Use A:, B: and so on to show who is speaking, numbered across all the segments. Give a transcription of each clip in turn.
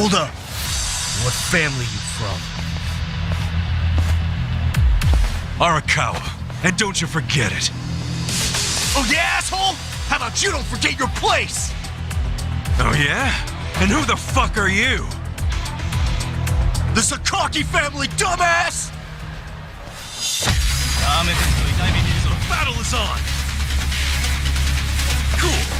A: Hold up. What family you from?
B: Arakawa. And don't you forget it.
A: Oh yeah, asshole? How about you don't forget your place?
B: Oh yeah? And who the fuck are you?
A: The Sakaki family, dumbass! Battle is on! Cool!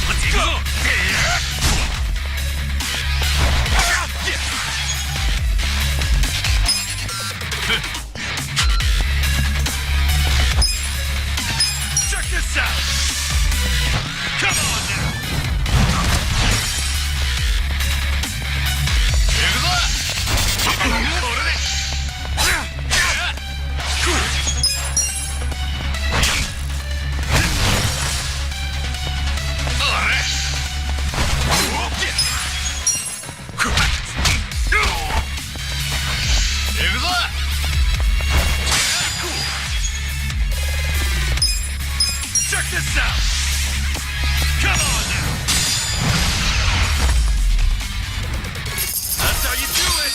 A: Let's go! Check this out! Come on now! Check this out! Come on now! That's how you do it!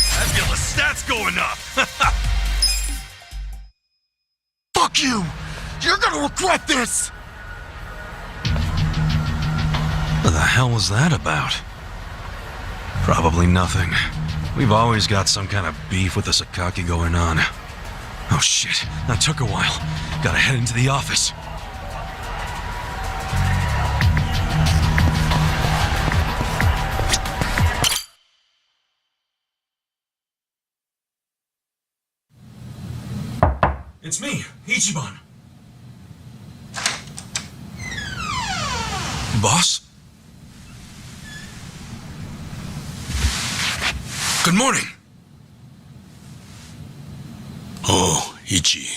A: I feel the stats going up! Fuck you! You're gonna regret this!
B: What the hell was that about? Probably nothing. We've always got some kind of beef with the Sakaki going on. Oh shit, that took a while. Gotta head into the office. It's me, Ichiban. Boss? Good morning.
C: Oh, Ichi.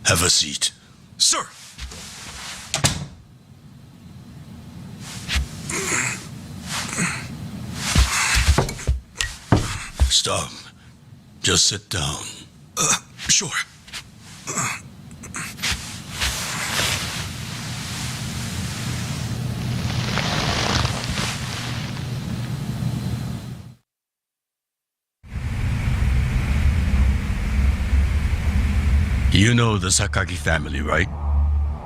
C: Have a seat.
B: Sir!
C: Stop. Just sit down.
B: Sure.
C: You know the Sakaki family, right?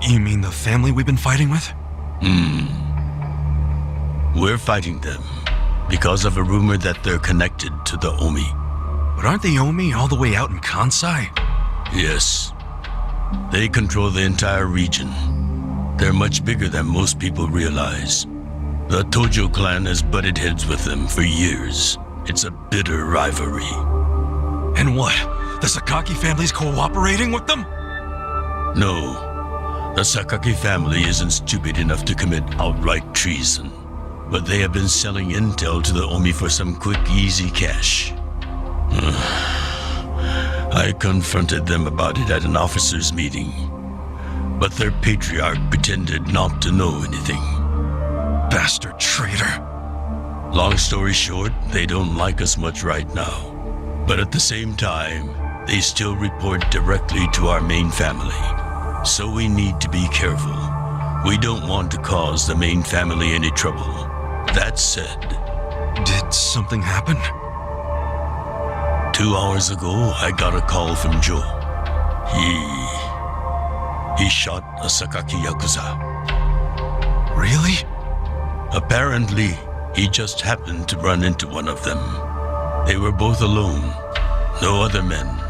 B: You mean the family we've been fighting with?
C: We're fighting them because of a rumor that they're connected to the Omi.
B: But aren't the Omi all the way out in Kansai?
C: Yes. They control the entire region. They're much bigger than most people realize. The Tojo clan has butted heads with them for years. It's a bitter rivalry.
B: And what? The Sakaki family's cooperating with them?
C: No. The Sakaki family isn't stupid enough to commit outright treason. But they have been selling intel to the Omi for some quick, easy cash. I confronted them about it at an officers' meeting. But their patriarch pretended not to know anything.
B: Bastard traitor.
C: Long story short, they don't like us much right now. But at the same time, they still report directly to our main family. So we need to be careful. We don't want to cause the main family any trouble. That said...
B: Did something happen?
C: 2 hours ago, I got a call from Joe. He shot a Sakaki Yakuza.
B: Really?
C: Apparently, he just happened to run into one of them. They were both alone. No other men.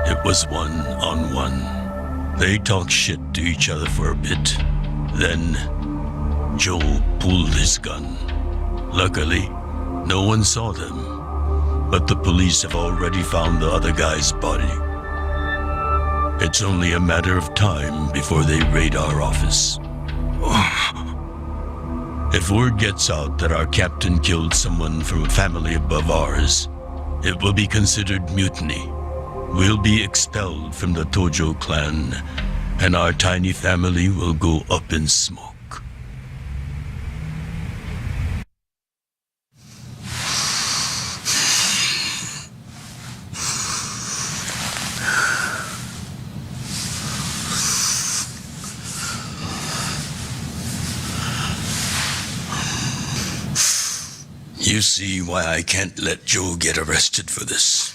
C: It was one-on-one. They talked shit to each other for a bit. Then, Joe pulled his gun. Luckily, no one saw them. But the police have already found the other guy's body. It's only a matter of time before they raid our office. If word gets out that our captain killed someone from a family above ours, it will be considered mutiny. We'll be expelled from the Tojo clan, and our tiny family will go up in smoke. You see why I can't let Joe get arrested for this.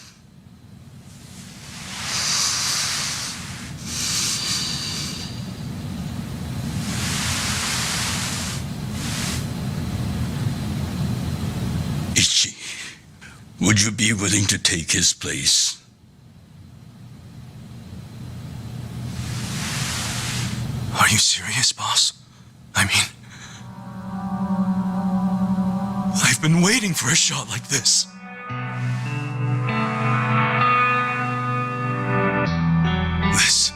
C: Ichi, would you be willing to take his place?
B: Are you serious, boss? I mean, I've been waiting for a shot like this. This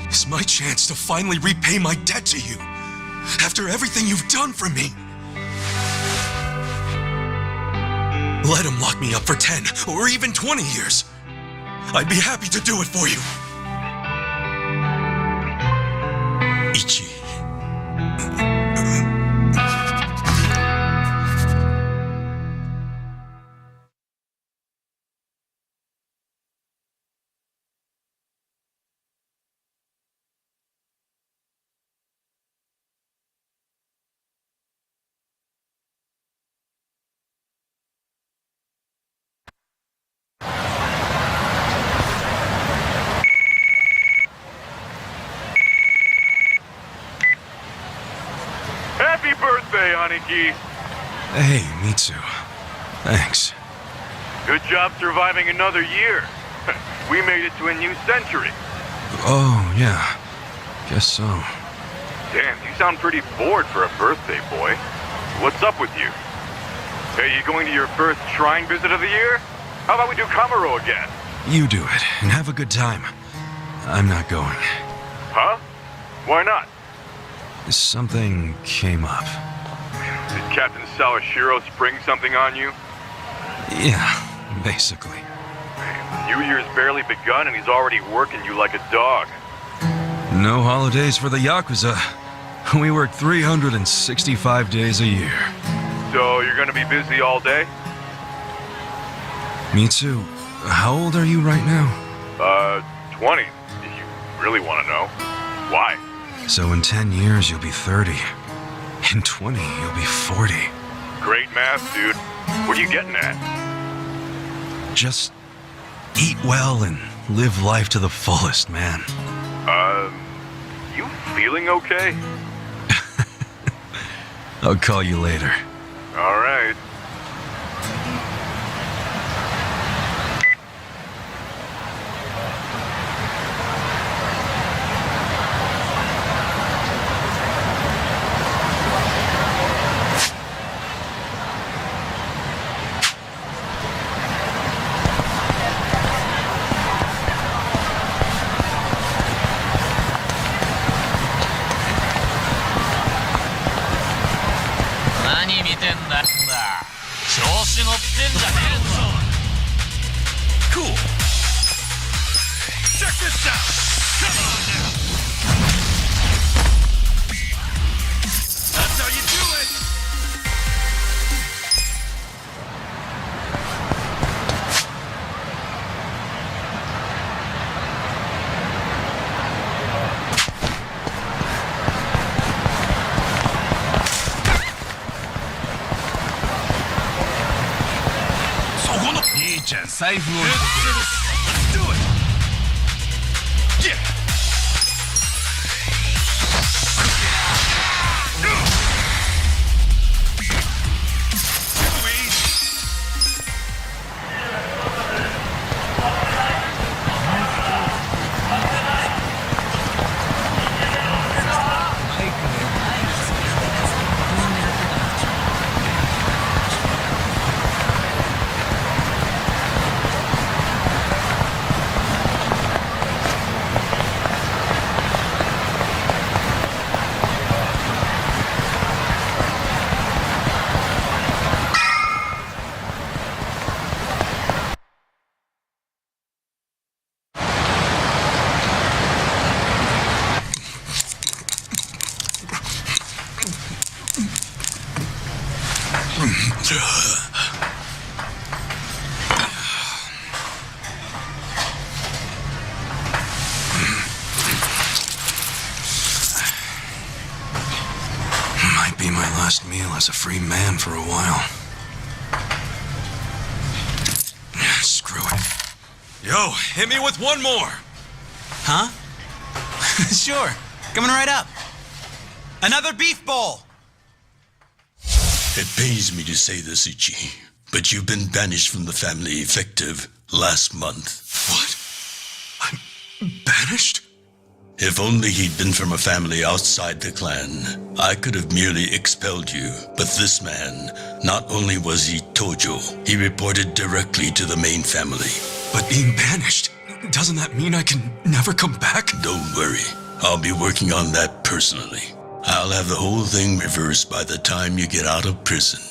B: is my chance to finally repay my debt to you. After everything you've done for me. Let him lock me up for 10 or even 20 years. I'd be happy to do it for you.
C: Ichi.
D: Happy birthday, Aniki!
B: Hey, Mitsu. Thanks.
D: Good job surviving another year. We made it to a new century.
B: Oh, yeah. Guess so.
D: Damn, you sound pretty bored for a birthday, boy. What's up with you? Hey, you going to your first shrine visit of the year? How about we do Kamaro again?
B: You do it, and have a good time. I'm not going.
D: Huh? Why not?
B: Something came up.
D: Did Captain Sawashiro spring something on you?
B: Yeah, basically.
D: New Year's barely begun and he's already working you like a dog.
B: No holidays for the Yakuza. We work 365 days a year.
D: So you're gonna be busy all day?
B: Mitsu, how old are you right now?
D: 20, if you really want to know. Why?
B: So in 10 years, you'll be 30. In 20, you'll be 40.
D: Great math, dude. What are you getting at?
B: Just eat well and live life to the fullest, man.
D: You feeling okay?
B: I'll call you later.
D: All right.
A: Cool. Check this out. Come on now. That's how you do it. Let's do it. Yeah.
B: Might be my last meal as a free man for a while. Yo, hit me with one more.
E: Huh? Sure. Coming right up. Another beef bowl.
C: It pains me to say this, Ichi, but you've been banished from the family effective last month.
B: What? I'm banished?
C: If only he'd been from a family outside the clan, I could have merely expelled you. But this man, not only was he Tojo, he reported directly to the main family.
B: But being banished, doesn't that mean I can never come back?
C: Don't worry, I'll be working on that personally. I'll have the whole thing reversed by the time you get out of prison.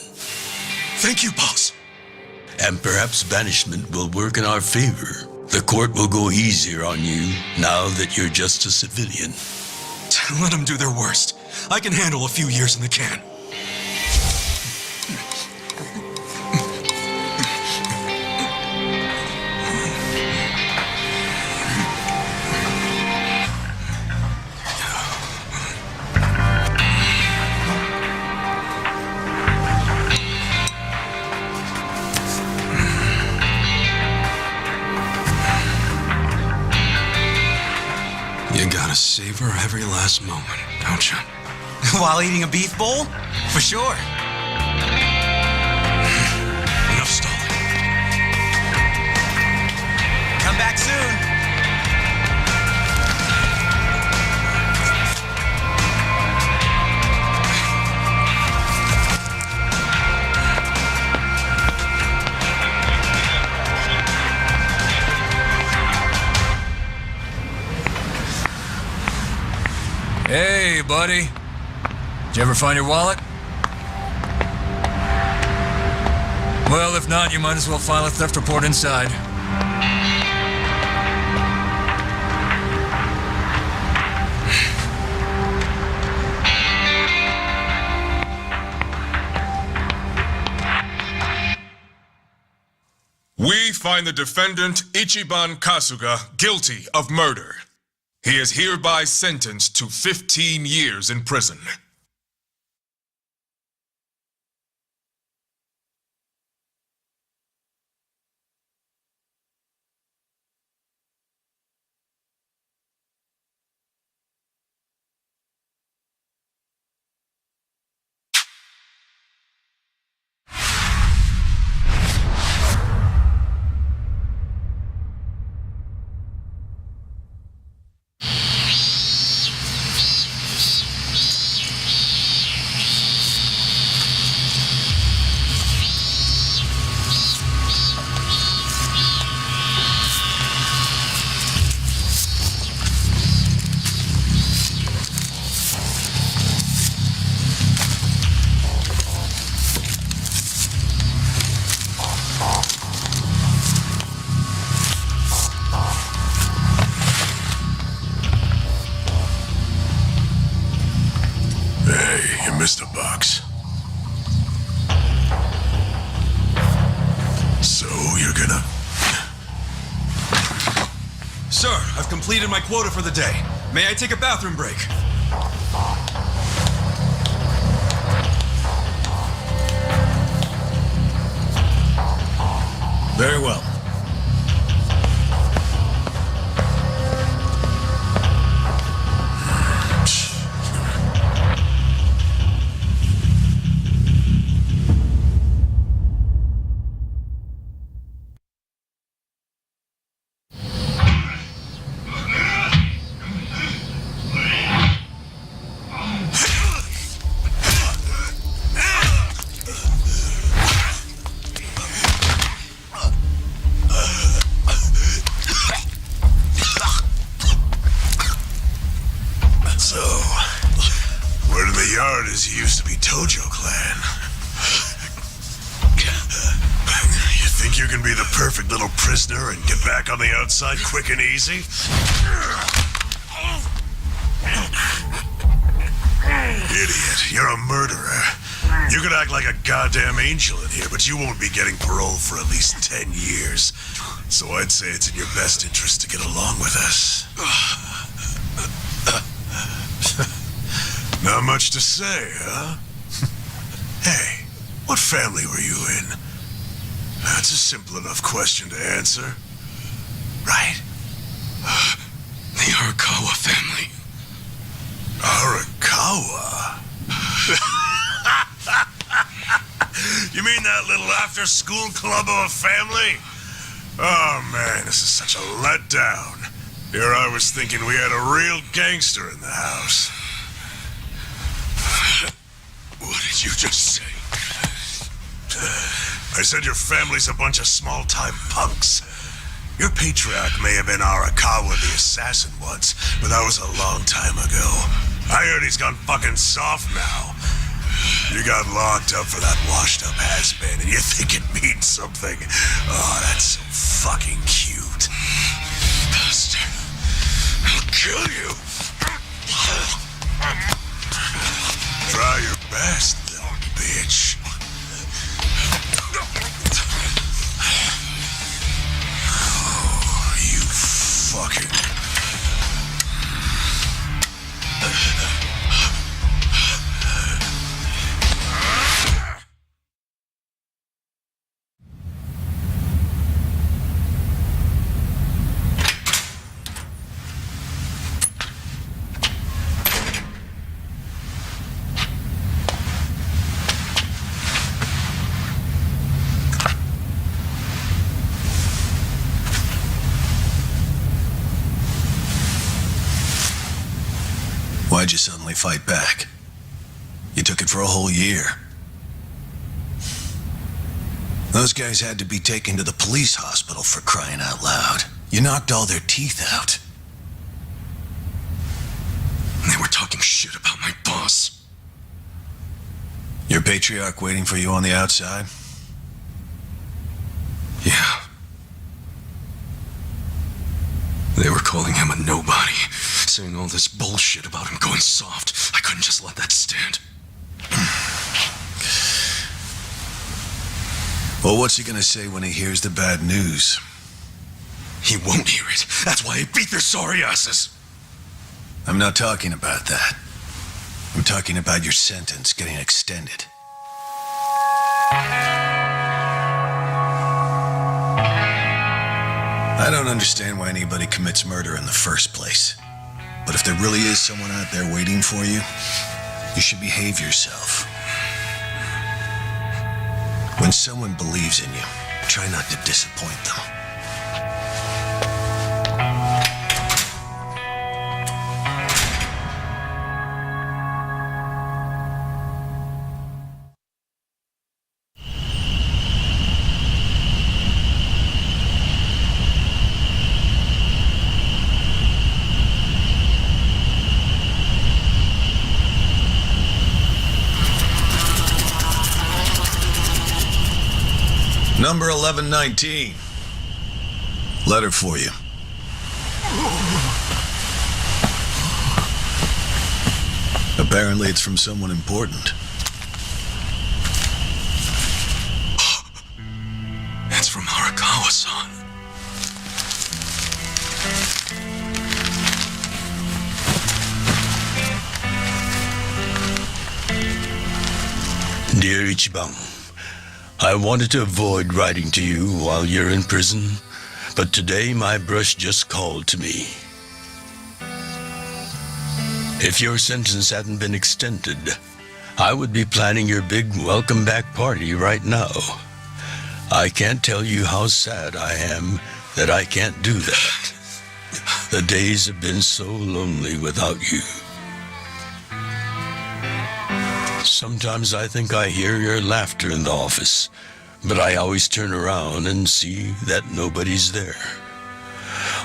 B: Thank you, boss.
C: And perhaps banishment will work in our favor. The court will go easier on you now that you're just a civilian.
B: Let them do their worst. I can handle a few years in the can. You gotta savor every last moment, don't you?
E: While eating a beef bowl? For sure.
B: Enough stalling.
E: Come back soon.
F: Hey, buddy. Did you ever find your wallet? Well, if not, you might as well file a theft report inside.
G: We find the defendant, Ichiban Kasuga, guilty of murder. He is hereby sentenced to 15 years in prison.
A: Mr. Box. So you're gonna...
B: Sir, I've completed my quota for the day. May I take a bathroom break?
A: Very well. Used to be Tojo Clan. You think you can be the perfect little prisoner and get back on the outside quick and easy? Idiot, you're a murderer. You could act like a goddamn angel in here, but you won't be getting parole for at least 10 years. So I'd say it's in your best interest to get along with us. Not much to say, huh? Hey, what family were you in? That's a simple enough question to answer. right?
B: The Arakawa family.
A: Arakawa? You mean that little after-school club of a family? Oh, man, this is such a letdown. Here I was thinking we had a real gangster in the house.
B: What did you just say?
A: I said your family's a bunch of small-time punks. Your patriarch may have been Arakawa the assassin once, but that was a long time ago. I heard he's gone fucking soft now. You got locked up for that washed-up has-been, and you think it means something. Oh, that's so fucking cute.
B: Bastard. I'll kill you.
A: Try your best, little bitch. Oh, you fucking... Why'd you suddenly fight back? You took it for a whole year. Those guys had to be taken to the police hospital for crying out loud. You knocked all their teeth out.
B: They were talking shit about my boss.
A: Your patriarch waiting for you on the outside?
B: Yeah. They were calling him a nobody, saying all this bullshit about him going soft. I couldn't just let that stand.
A: Well, what's he gonna say when he hears the bad news?
B: He won't hear it. That's why I beat their sorry asses.
A: I'm not talking about that. I'm talking about your sentence getting extended. I don't understand why anybody commits murder in the first place. But if there really is someone out there waiting for you, you should behave yourself. When someone believes in you, try not to disappoint them. Number 1119. Letter for you. Apparently it's from someone important.
B: That's from Arakawa-san.
C: Dear Ichiban, I wanted to avoid writing to you while you're in prison, but today my brush just called to me. If your sentence hadn't been extended, I would be planning your big welcome back party right now. I can't tell you how sad I am that I can't do that. The days have been so lonely without you. Sometimes I think I hear your laughter in the office, but I always turn around and see that nobody's there.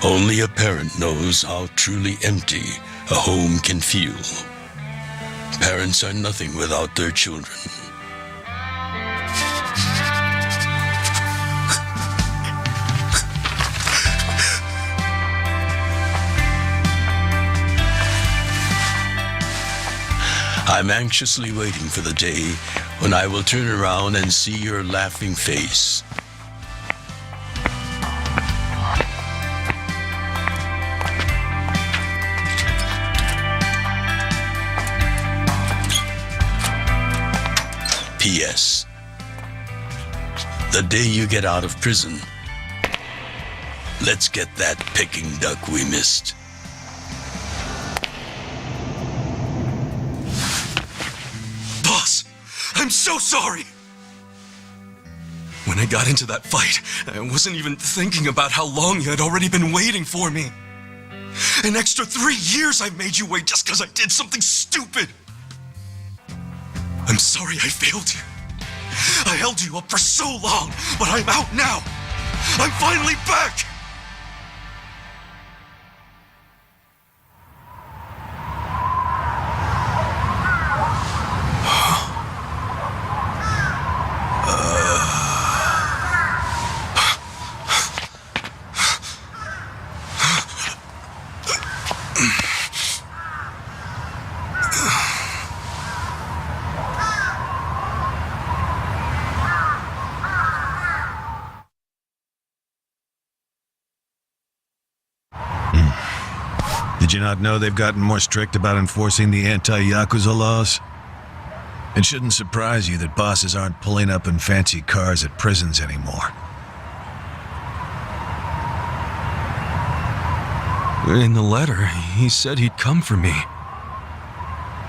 C: Only a parent knows how truly empty a home can feel. Parents are nothing without their children. I'm anxiously waiting for the day when I will turn around and see your laughing face. P.S. The day you get out of prison, Let's get that Peking duck we missed.
B: Boss, I'm so sorry. When I got into that fight, I wasn't even thinking about how long you had already been waiting for me. An extra 3 years I've made you wait just because I did something stupid. I'm sorry I failed you. I held you up for so long, but I'm out now. I'm finally back.
H: Did you not know they've gotten more strict about enforcing the anti-Yakuza laws? It shouldn't surprise you that bosses aren't pulling up in fancy cars at prisons anymore.
B: In the letter, he said he'd come for me.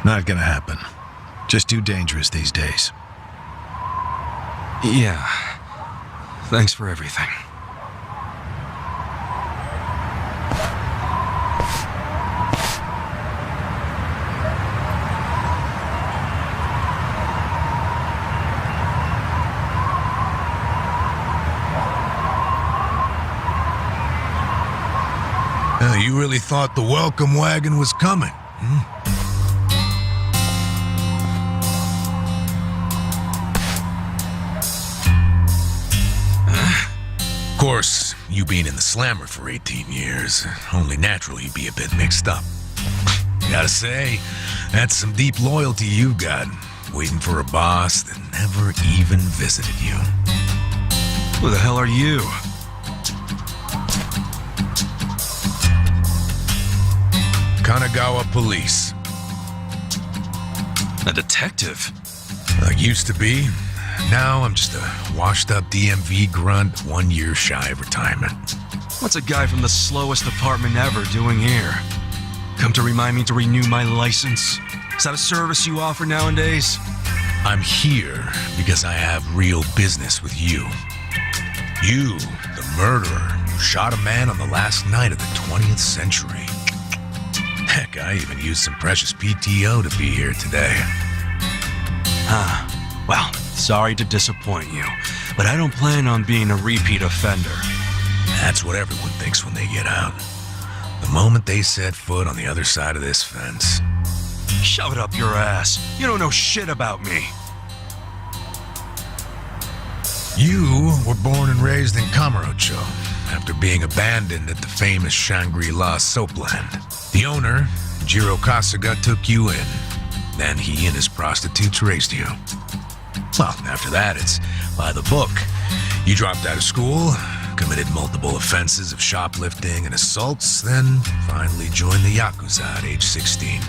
H: Not gonna happen. Just too dangerous these days.
B: Yeah. Thanks for everything.
I: You really thought the welcome wagon was coming, Of course, you being in the slammer for 18 years, only natural you'd be a bit mixed up. Gotta say, that's some deep loyalty you've got, waiting for a boss that never even visited you.
B: Who the hell are you?
I: Kanagawa Police.
B: A detective?
I: Used to be. Now I'm just a washed-up DMV grunt, 1 year shy of retirement.
B: What's a guy from the slowest department ever doing here? Come to remind me to renew my license? Is that a service you offer nowadays?
I: I'm here because I have real business with you. You, the murderer who shot a man on the last night of the 20th century. Heck, I even used some precious PTO to be here today.
B: Well, sorry to disappoint you, but I don't plan on being a repeat offender.
I: That's what everyone thinks when they get out. The moment they set foot on the other side of this fence.
B: Shove it up your ass. You don't know shit about me.
I: You were born and raised in Kamurocho, after being abandoned at the famous Shangri-La soapland. The owner, Jiro Kasuga, took you in. Then he and his prostitutes raised you. Well, after that, it's by the book. You dropped out of school, committed multiple offenses of shoplifting and assaults, then finally joined the Yakuza at age 16.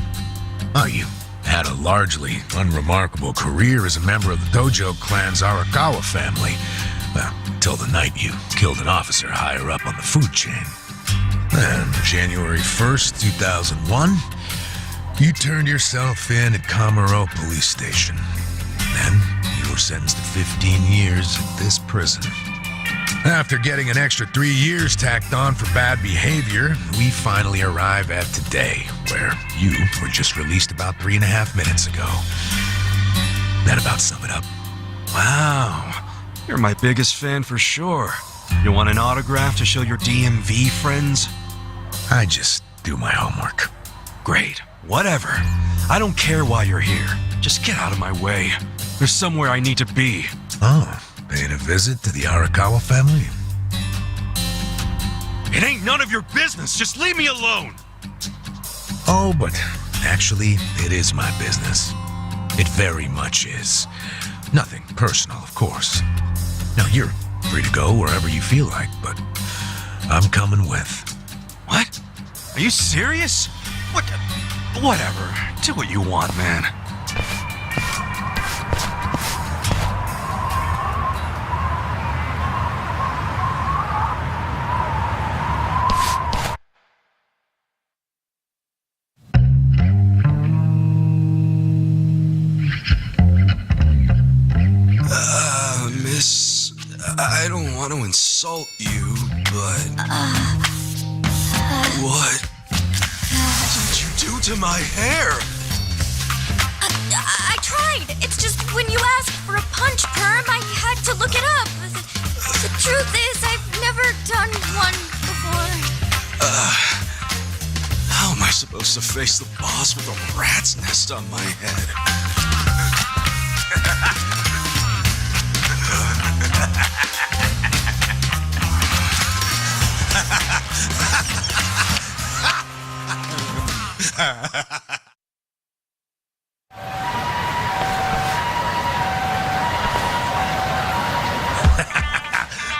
I: Oh, you had a largely unremarkable career as a member of the Dojo clan's Arakawa family. Well, until the night you killed an officer higher up on the food chain. Then, January 1st, 2001, you turned yourself in at Kamuro Police Station. Then, you were sentenced to 15 years at this prison. After getting an extra 3 years tacked on for bad behavior, we finally arrive at today, where you were just released about 3.5 minutes ago. That about sum it up.
B: Wow. You're my biggest fan for sure. You want an autograph to show your DMV friends?
I: I just do my homework.
B: Great. Whatever. I don't care why you're here. Just get out of my way. There's somewhere I need to be.
I: Oh, paying a visit to the Arakawa family?
B: It ain't none of your business. Just leave me alone.
I: Oh, but actually, it is my business. It very much is. Nothing personal, of course. Now, you're free to go wherever you feel like, but I'm coming with.
B: What? Are you serious? What? Whatever. Do what you want, man. want to insult you, but... What did you do to my hair?
J: I tried. It's just when you asked for a punch perm, I had to look it up. The truth is, I've never done one before.
B: How am I supposed to face the boss with a rat's nest on my head?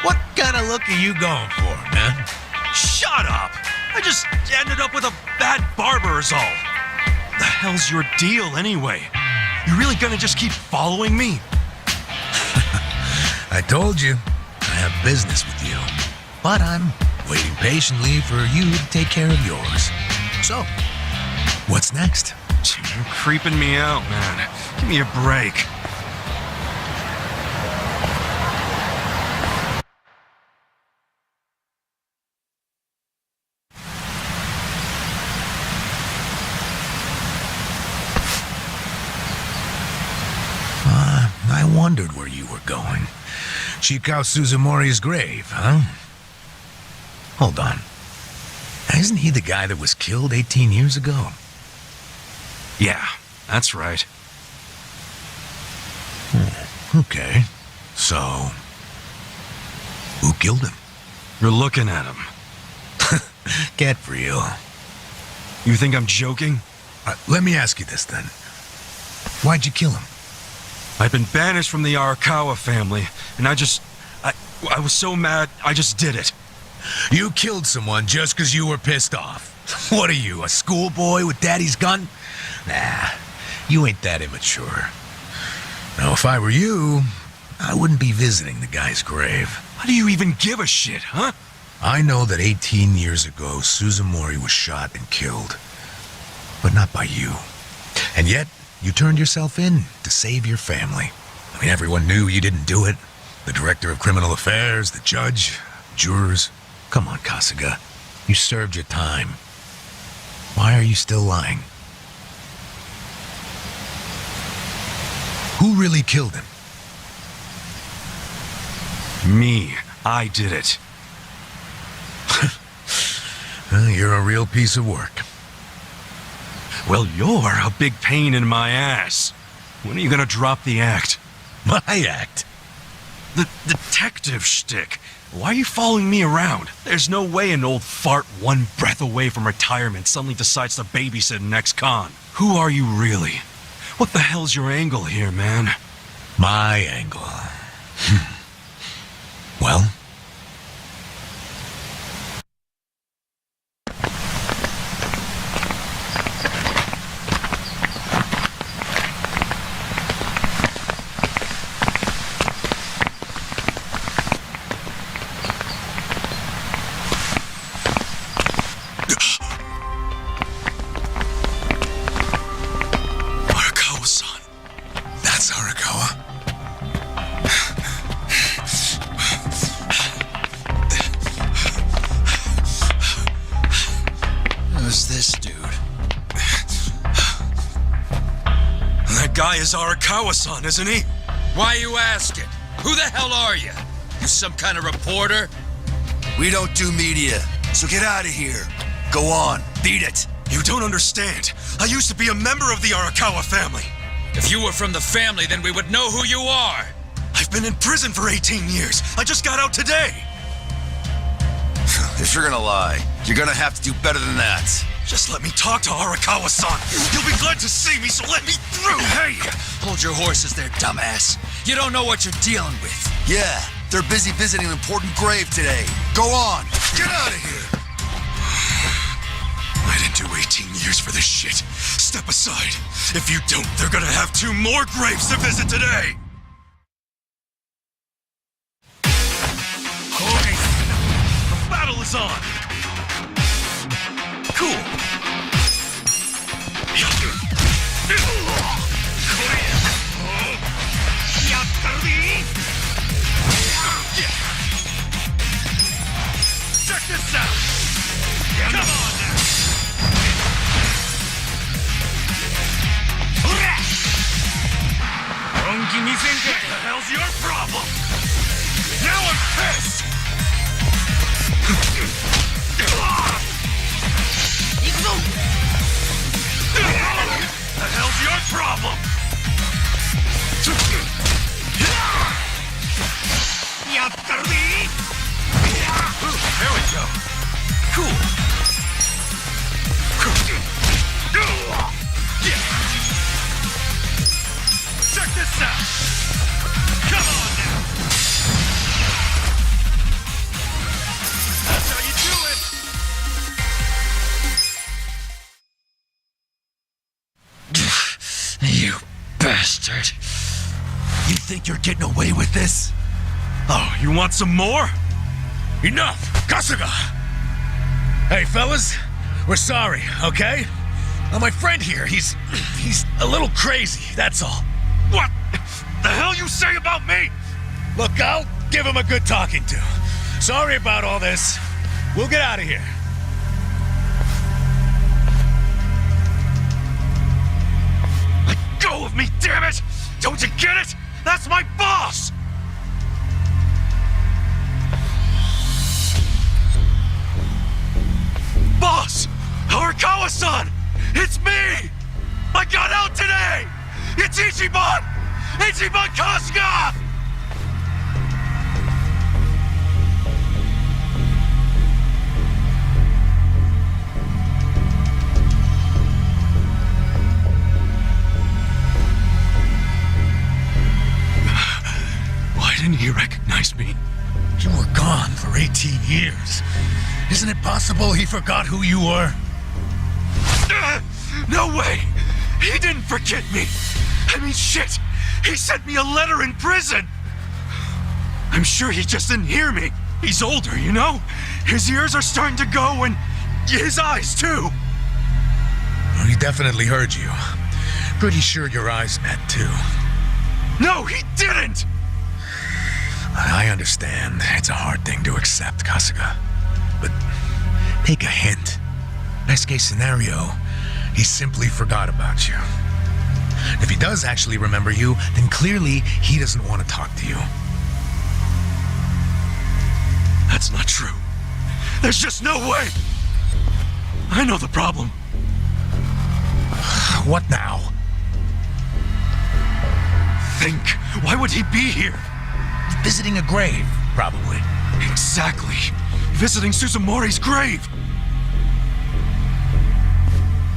I: What kind of look are you going for, man?
B: Shut up! I just ended up with a bad barber is all. The hell's your deal anyway? You really gonna just keep following me?
I: I told you, I have business with you. But I'm waiting patiently for you to take care of yours. So, what's next?
B: You're creeping me out, man. Give me a break.
I: I wondered where you were going. Shikao Suzumori's grave, huh? Hold on. Isn't he the guy that was killed 18 years ago?
B: Yeah, that's right.
I: Okay. So, who killed him?
B: You're looking at him.
I: Get real.
B: You think I'm joking?
I: Let me ask you this then. Why'd you kill him?
B: I've been banished from the Arakawa family, and I was so mad, I just did it.
I: You killed someone just because you were pissed off. What are you, a schoolboy with daddy's gun? Nah, you ain't that immature. Now, if I were you, I wouldn't be visiting the guy's grave.
B: How do you even give a shit, huh?
I: I know that 18 years ago, Suzumori was shot and killed. But not by you. And yet, you turned yourself in to save your family. I mean, everyone knew you didn't do it. The director of criminal affairs, the judge, jurors. Come on, Kasuga. You served your time. Why are you still lying? Who really killed him?
B: Me. I did it.
I: You're a real piece of work.
B: Well, you're a big pain in my ass. When are you gonna drop the act?
I: My act?
B: The detective shtick. Why are you following me around? There's no way an old fart one breath away from retirement suddenly decides to babysit an ex-con. Who are you really? What the hell's your angle here, man?
I: My angle. Well?
B: Arakawa-san.
I: That's Arakawa.
B: Who's this dude? That guy is Arakawa-san, isn't he?
K: Why you asking? Who the hell are you? You some kind of reporter?
A: We don't do media, so get out of here. Go on, beat it.
B: You don't understand. I used to be a member of the Arakawa family.
K: If you were from the family, then we would know who you are.
B: I've been in prison for 18 years. I just got out today.
A: If you're gonna lie, you're gonna have to do better than that.
B: Just let me talk to Arakawa-san. You'll be glad to see me, so let me through.
K: Hey, hold your horses there, dumbass. You don't know what you're dealing with.
A: Yeah, they're busy visiting an important grave today. Go on, get out of here.
B: I didn't do 18 years for this shit. Step aside. If you don't, they're gonna have 2 more graves to visit today. Okay, the battle is on. Cool.
K: this out! Come on now! What the hell's your problem? Now I'm pissed! The hell's your problem? There we go. Cool. Check this out. Come on now. That's how you do it.
L: You bastard. You think you're getting away with this?
B: Oh, you want some more?
I: Enough! Kasuga! Hey, fellas, we're sorry, okay? My friend here, he's a little crazy, that's all.
K: What the hell you say about me?
I: Look, I'll give him a good talking to. Sorry about all this. We'll get out of here.
K: Let go of me, damn it! Don't you get it? That's my boss! Boss! Arakawa-san! It's me! I got out today! It's Ichiban! Ichiban Kasuga!
B: Why didn't he recognize me?
I: You were gone for 18 years. Isn't it possible he forgot who you were?
K: No way! He didn't forget me! I mean, shit! He sent me a letter in prison! I'm sure he just didn't hear me. He's older, you know? His ears are starting to go, and his eyes, too.
I: Well, he definitely heard you. Pretty sure your eyes met, too.
K: No, he didn't!
I: I understand. It's a hard thing to accept, Kasuga. But take a hint. Best case scenario, he simply forgot about you. If he does actually remember you, then clearly he doesn't want to talk to you.
K: That's not true. There's just no way! I know the problem.
I: What now?
K: Think. Why would he be here?
I: Visiting a grave, probably.
K: Exactly. Visiting Suzumori's grave.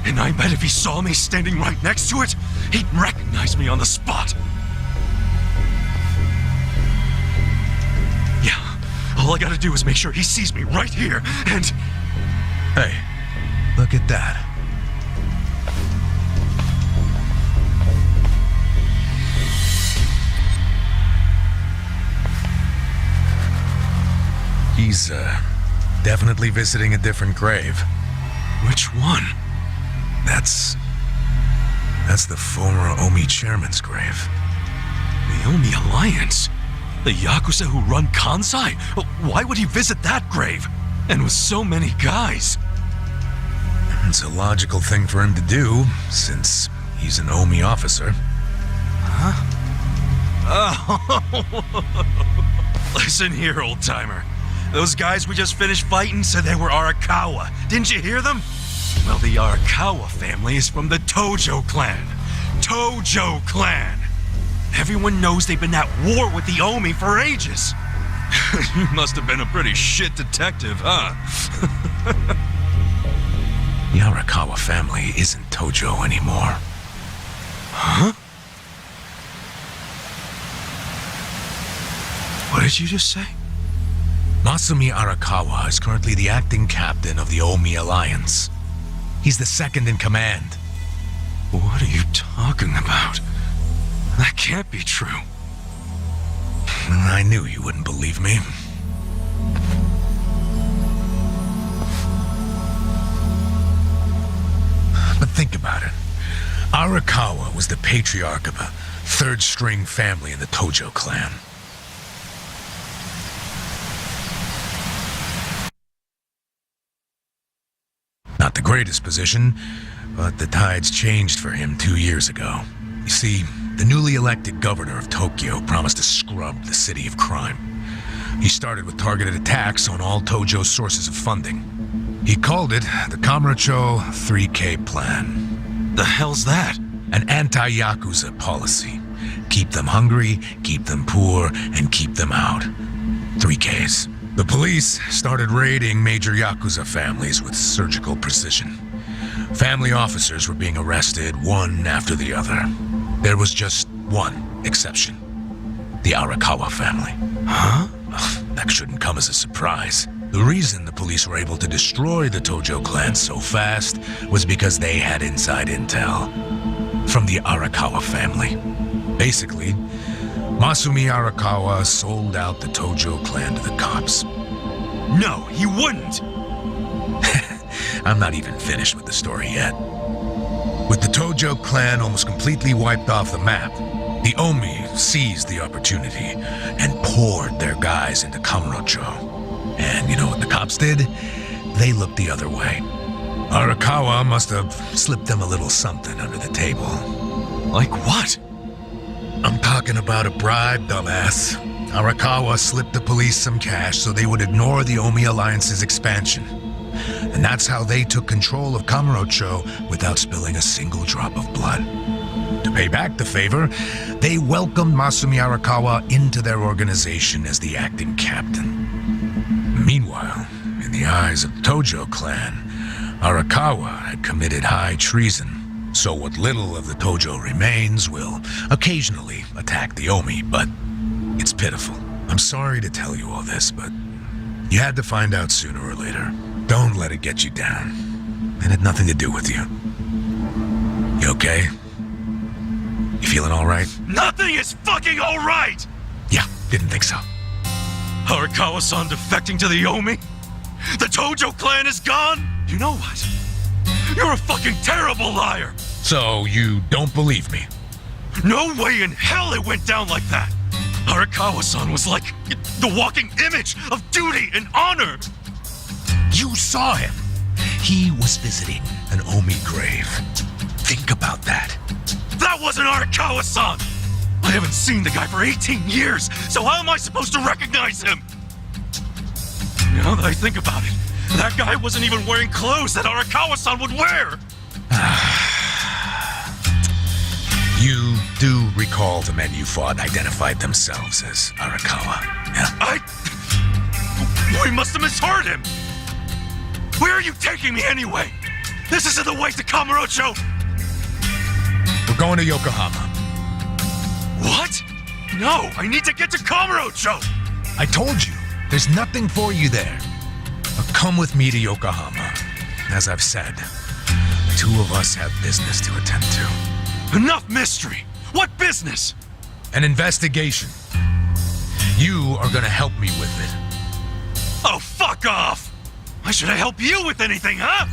K: And I bet if he saw me standing right next to it, he'd recognize me on the spot. Yeah, all I gotta do is make sure he sees me right here, and...
I: Hey, look at that. He's, definitely visiting a different grave.
B: Which one?
I: That's the former Omi chairman's grave.
B: The Omi Alliance? The Yakuza who run Kansai? Why would he visit that grave? And with so many guys?
I: It's a logical thing for him to do, since he's an Omi officer.
B: Huh? Oh. Listen here, old-timer. Those guys we just finished fighting said they were Arakawa. Didn't you hear them? Well, the Arakawa family is from the Tojo clan. Tojo clan! Everyone knows they've been at war with the Omi for ages. You must have been a pretty shit detective, huh?
I: The Arakawa family isn't Tojo anymore.
B: Huh? What did you just say?
I: Masumi Arakawa is currently the acting captain of the Omi Alliance. He's the second in command.
B: What are you talking about? That can't be true.
I: I knew you wouldn't believe me. But think about it. Arakawa was the patriarch of a third-string family in the Tojo clan. the greatest position, but the tides changed for him 2 years ago. You see, the newly elected governor of Tokyo promised to scrub the city of crime. He started with targeted attacks on all Tojo's sources of funding. He called it the Kamurocho 3K Plan.
B: The hell's that?
I: An anti-Yakuza policy. Keep them hungry, keep them poor, and keep them out. 3Ks. The police started raiding major Yakuza families with surgical precision. Family officers were being arrested one after the other. There was just one exception. The Arakawa family.
B: Huh?
I: That shouldn't come as a surprise. The reason the police were able to destroy the Tojo clan so fast was because they had inside intel from the Arakawa family. Basically, Masumi Arakawa sold out the Tojo clan to the cops.
K: No, he wouldn't!
I: I'm not even finished with the story yet. With the Tojo clan almost completely wiped off the map, the Omi seized the opportunity and poured their guys into Kamurocho. And you know what the cops did? They looked the other way. Arakawa must have slipped them a little something under the table.
B: Like what?
I: I'm talking about a bribe, dumbass. Arakawa slipped the police some cash so they would ignore the Omi Alliance's expansion. And that's how they took control of Kamurocho without spilling a single drop of blood. To pay back the favor, they welcomed Masumi Arakawa into their organization as the acting captain. Meanwhile, in the eyes of the Tojo clan, Arakawa had committed high treason, so what little of the Tojo remains will occasionally attack the Omi, but it's pitiful. I'm sorry to tell you all this, but you had to find out sooner or later. Don't let it get you down. It had nothing to do with you. You okay? You feeling all right?
K: Nothing is fucking all right!
I: Yeah, didn't think so.
K: Arakawa-san defecting to the Omi? The Tojo clan is gone? You know what? You're a fucking terrible liar!
I: So you don't believe me?
K: No way in hell it went down like that! Arakawa-san was like the walking image of duty and honor!
I: You saw him. He was visiting an Omi grave. Think about that.
K: That wasn't Arakawa-san! I haven't seen the guy for 18 years, so how am I supposed to recognize him? Now that I think about it, that guy wasn't even wearing clothes that Arakawa-san would wear!
I: You do recall the men you fought identified themselves as Arakawa, yeah?
K: We must have misheard him! Where are you taking me anyway? This isn't the way to Kamurocho!
I: We're going to Yokohama.
K: What? No, I need to get to Kamurocho!
I: I told you, there's nothing for you there. Now come with me to Yokohama. As I've said, the two of us have business to attend to.
K: Enough mystery! What business?
I: An investigation. You are gonna help me with it.
K: Oh, fuck off! Why should I help you with anything, huh?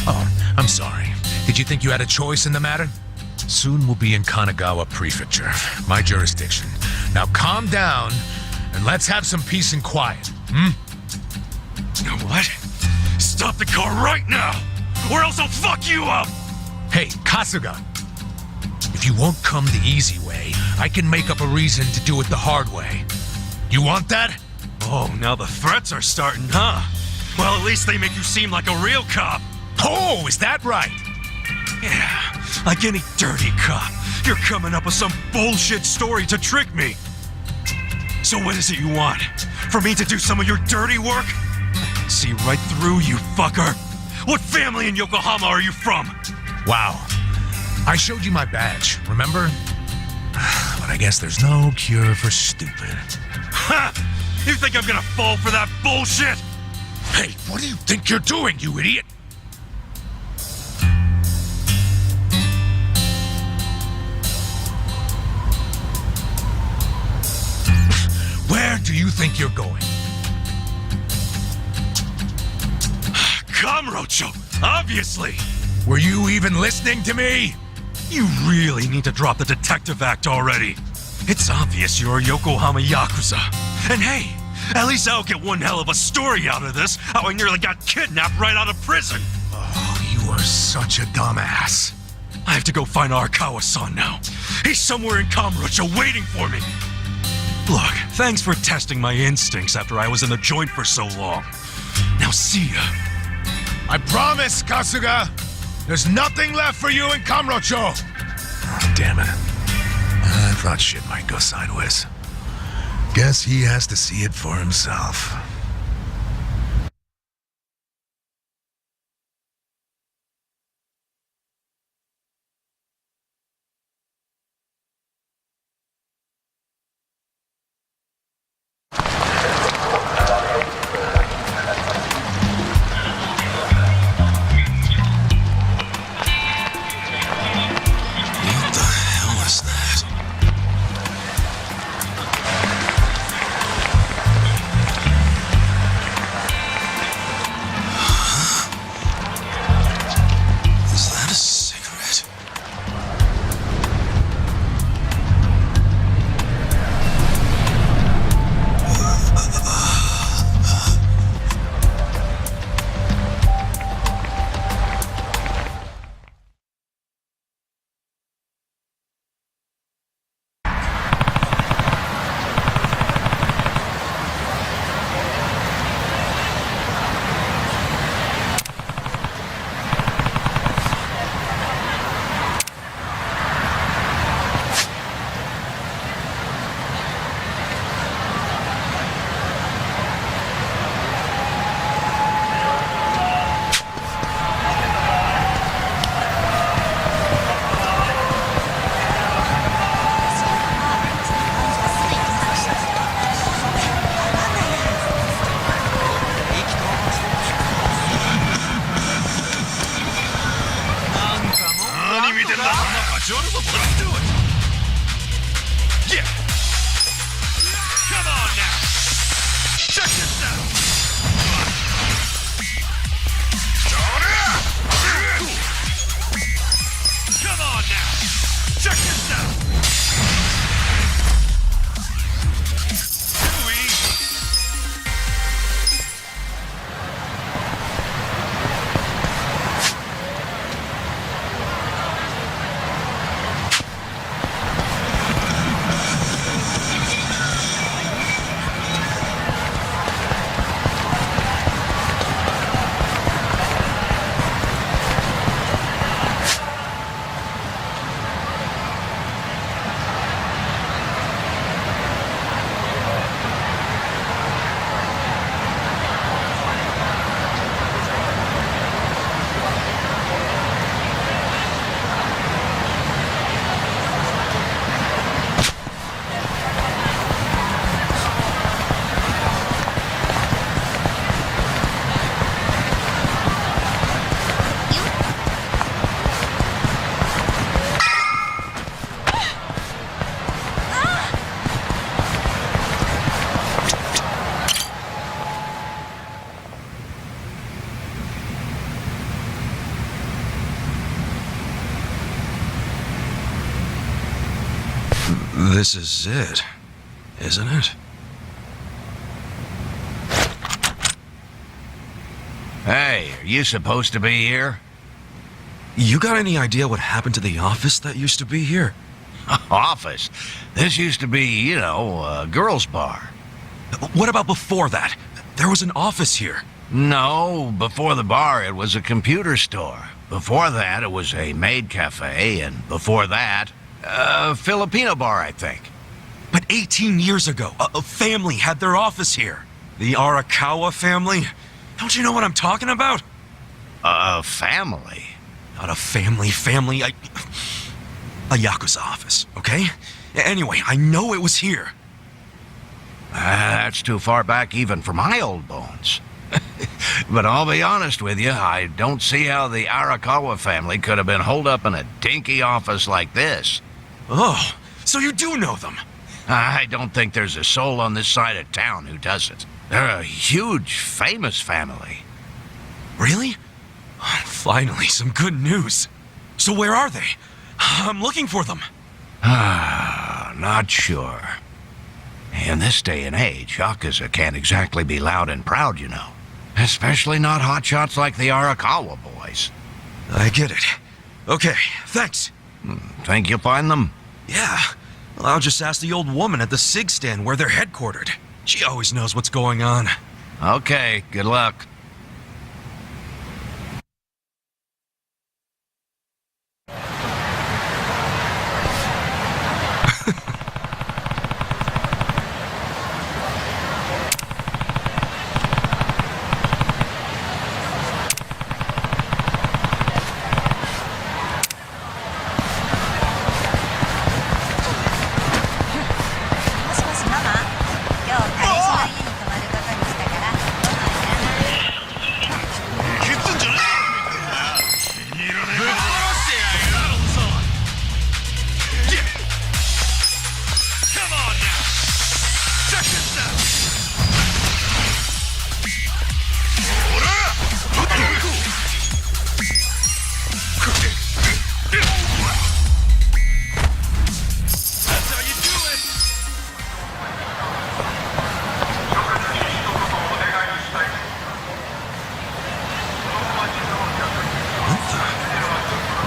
I: Oh, I'm sorry. Did you think you had a choice in the matter? Soon we'll be in Kanagawa Prefecture, my jurisdiction. Now calm down, and let's have some peace and quiet, hmm?
K: You know what? Stop the car right now, or else I'll fuck you up!
I: Hey, Kasuga. If you won't come the easy way, I can make up a reason to do it the hard way. You want that?
K: Oh, now the threats are starting, huh? Well, at least they make you seem like a real cop.
I: Oh, is that right?
K: Yeah, like any dirty cop, you're coming up with some bullshit story to trick me. So what is it you want? For me to do some of your dirty work? See right through you, fucker. What family in Yokohama are you from?
I: Wow. I showed you my badge, remember? But I guess there's no cure for stupid.
K: Ha! You think I'm gonna fall for that bullshit?
I: Hey, what do you think you're doing, you idiot? Where do you think you're going?
K: Kamurocho, obviously!
I: Were you even listening to me?
K: You really need to drop the detective act already. It's obvious you're a Yokohama Yakuza. And hey, at least I'll get one hell of a story out of this, how I nearly got kidnapped right out of prison.
I: Oh, you are such a dumbass.
B: I have to go find Arakawa-san now. He's somewhere in Kamurocho waiting for me. Look, thanks for testing my instincts after I was in the joint for so long. Now see ya.
I: I promise, Kasuga. There's nothing left for you in Kamurocho. Damn it. I thought shit might go sideways. Guess he has to see it for himself.
B: What the hell is that? Is that a cigarette?
K: Let's do it! Yeah! Come on now! Check this out! Come on now! Check this out! Too easy!
B: This is it, isn't it?
L: Hey, are you supposed to be here?
B: You got any idea what happened to the office that used to be here?
L: Office? This used to be, you know, a girls' bar.
B: What about before that? There was an office here.
L: No, before the bar it was a computer store. Before that it was a maid cafe, and before that, a Filipino bar, I think.
B: But 18 years ago, a family had their office here. The Arakawa family. Don't you know what I'm talking about?
L: A family?
B: Not a family, a Yakuza office, okay? Anyway, I know it was here.
L: That's too far back even for my old bones. But I'll be honest with you, I don't see how the Arakawa family could have been holed up in a dinky office like this.
B: Oh, so you do know them?
L: I don't think there's a soul on this side of town who doesn't. They're a huge, famous family.
B: Really? Finally, some good news. So where are they? I'm looking for them.
L: Not sure. In this day and age, Yakuza can't exactly be loud and proud, you know. Especially not hotshots like the Arakawa boys.
B: I get it. Okay, thanks.
L: Think you'll find them?
B: Yeah. Well, I'll just ask the old woman at the SIG stand where they're headquartered. She always knows what's going on.
L: Okay, good luck.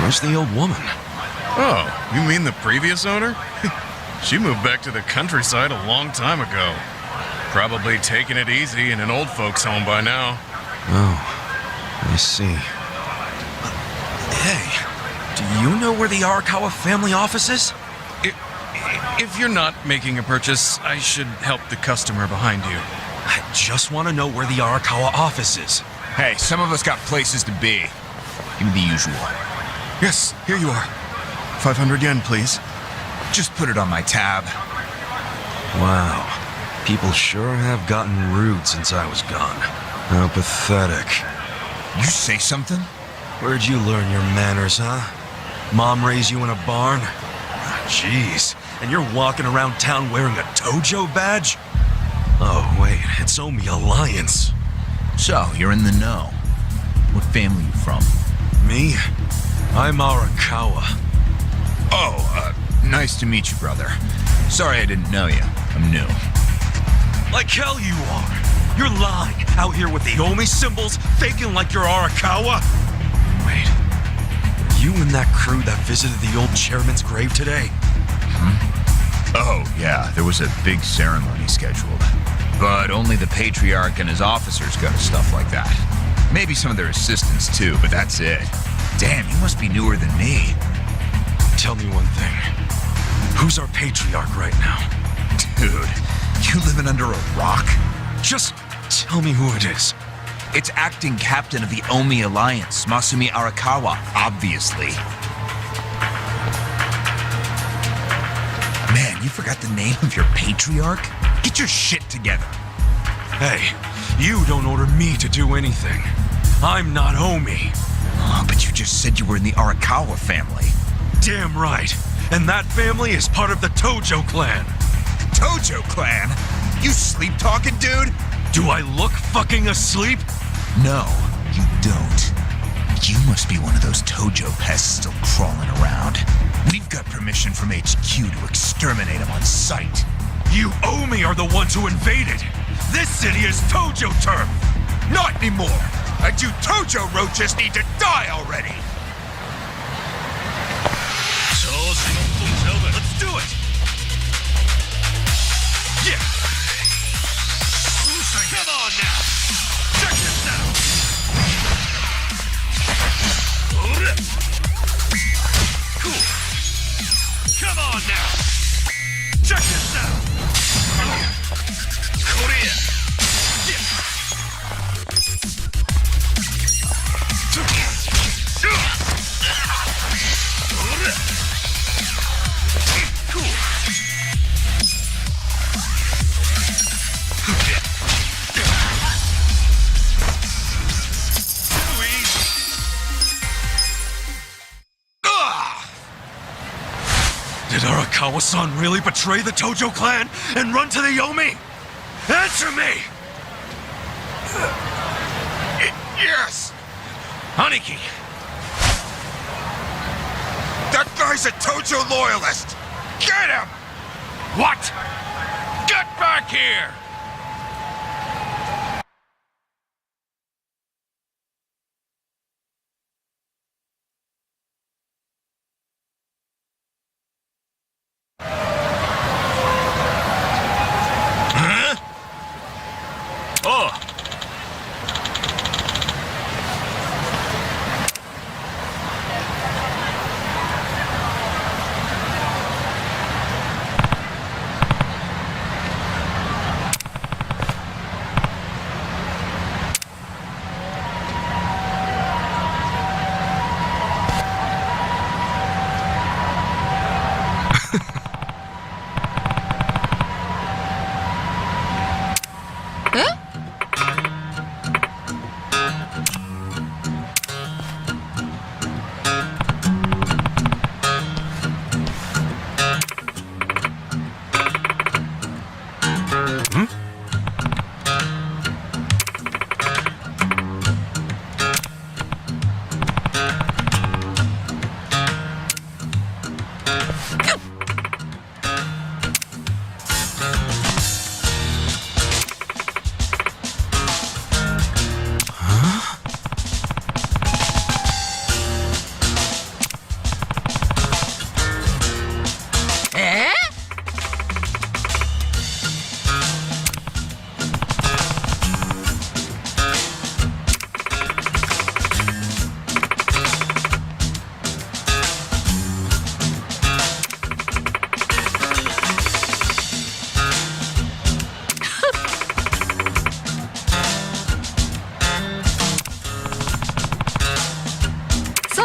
B: Where's the old woman?
M: Oh, you mean the previous owner? She moved back to the countryside a long time ago. Probably taking it easy in an old folks' home by now.
B: Oh, I see. Hey, do you know where the Arakawa family office is?
M: If you're not making a purchase, I should help the customer behind you.
B: I just want to know where the Arakawa office is.
N: Hey, some of us got places to be. Give me the usual.
M: Yes, here you are. 500 yen, please.
N: Just put it on my tab.
B: Wow. People sure have gotten rude since I was gone. How pathetic.
N: You say something?
B: Where'd you learn your manners, huh? Mom raised you in a barn? Jeez. And you're walking around town wearing a Tojo badge? Oh, wait. It's Omi Alliance.
N: So, you're in the know. What family you from?
B: Me? I'm Arakawa.
N: Oh, nice to meet you, brother. Sorry I didn't know you. I'm new.
B: Like hell you are. You're lying. Out here with the Omi symbols, faking like you're Arakawa. Wait. Were you in that crew that visited the old chairman's grave today?
N: Oh, yeah. There was a big ceremony scheduled. But only the Patriarch and his officers go to stuff like that. Maybe some of their assistants, too, but that's it. Damn, you must be newer than me.
B: Tell me one thing. Who's our Patriarch right now?
N: Dude, you living under a rock?
B: Just tell me who it is.
N: It's acting captain of the Omi Alliance, Masumi Arakawa, obviously. Man, you forgot the name of your Patriarch? Get your shit together.
B: Hey, you don't order me to do anything. I'm not Omi.
N: Oh, but you just said you were in the Arakawa family.
B: Damn right. And that family is part of the Tojo clan.
N: Tojo clan? You sleep-talking, dude?
B: Do I look fucking asleep?
N: No, you don't. You must be one of those Tojo pests still crawling around. We've got permission from HQ to exterminate them on sight.
B: You Omi are the ones who invaded. This city is Tojo turf.
N: Not anymore. And you Tojo roaches need to die already.
B: Let's do it. Yeah. Come on now. Check this out. Cool. Come on now. Check this out. Korea. Yeah. Cool. Did Arakawa-san really betray the Tojo clan and run to the Yomi? Answer me!
N: Yes!
B: Aniki!
N: That guy's a Tojo loyalist! Get him!
B: What? Get back here!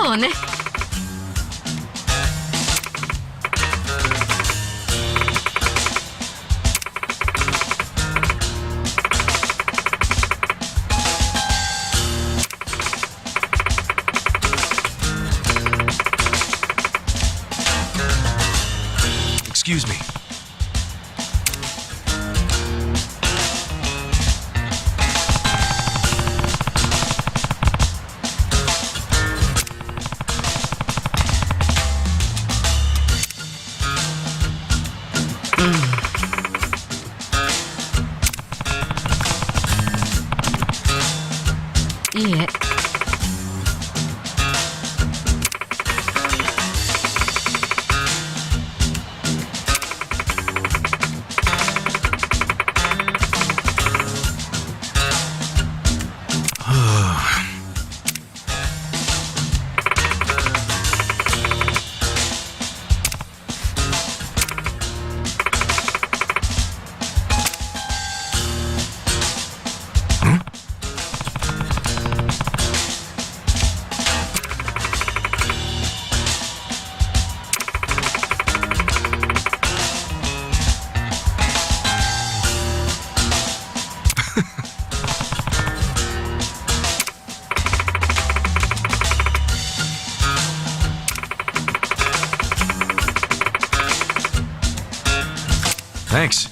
J: そうね。
B: Excuse me. Thanks.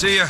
B: See ya.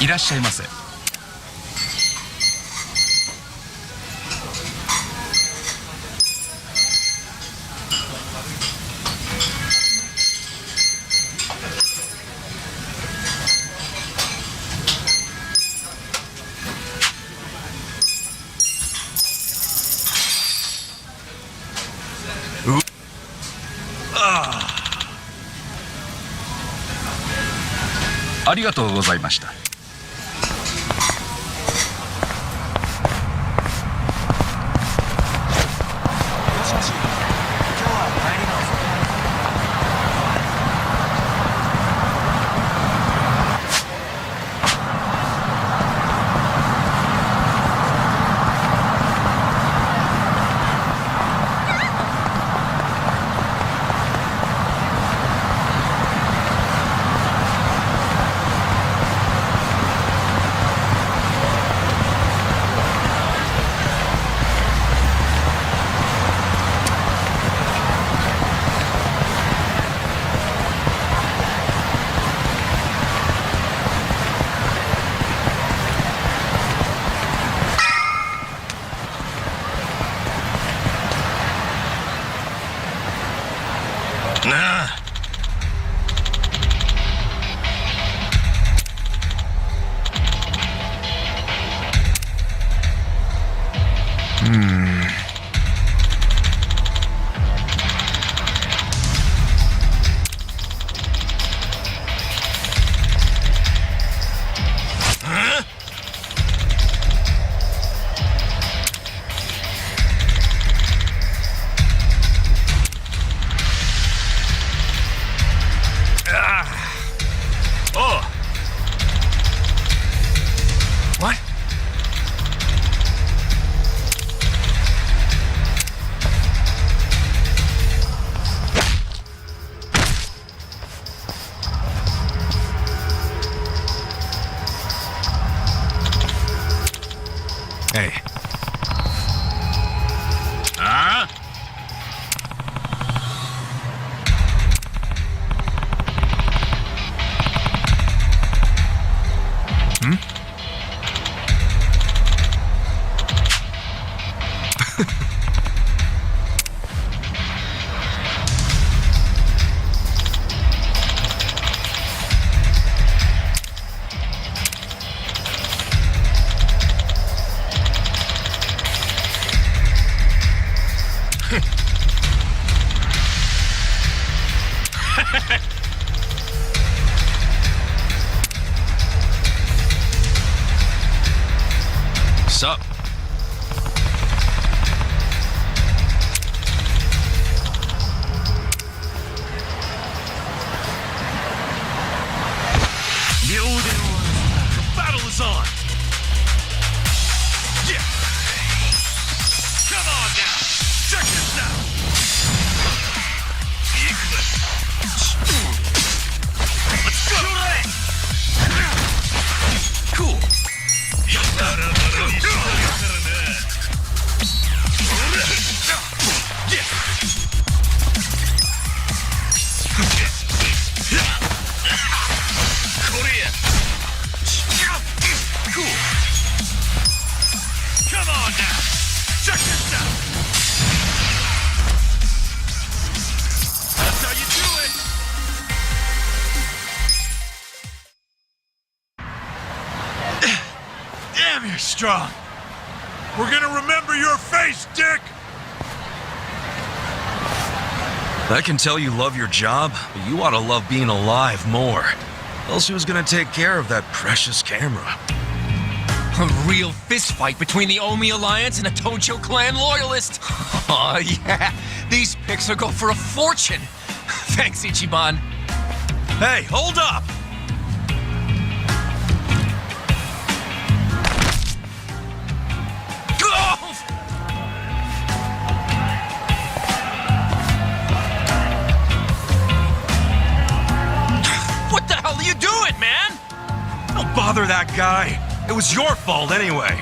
N: いらっしゃいませ。ありがとうございました。
B: Hey.
C: Huh?
B: Sup?
K: Battle is on! Yeah! Come on now! Check this out! Let's go! Cool! Cool! Come on now! Check this out! That's how you do it! Damn, you're strong! We're gonna remember your face, Dick!
B: I can tell you love your job, but you ought to love being alive more. Else who's gonna take care of that precious camera?
O: A real fistfight between the Omi Alliance and a Tojo clan loyalist. Oh, yeah. These pics will go for a fortune. Thanks, Ichiban.
B: Hey, hold up!
O: What the hell are you doing, man?
B: Don't bother that guy. It was your fault anyway.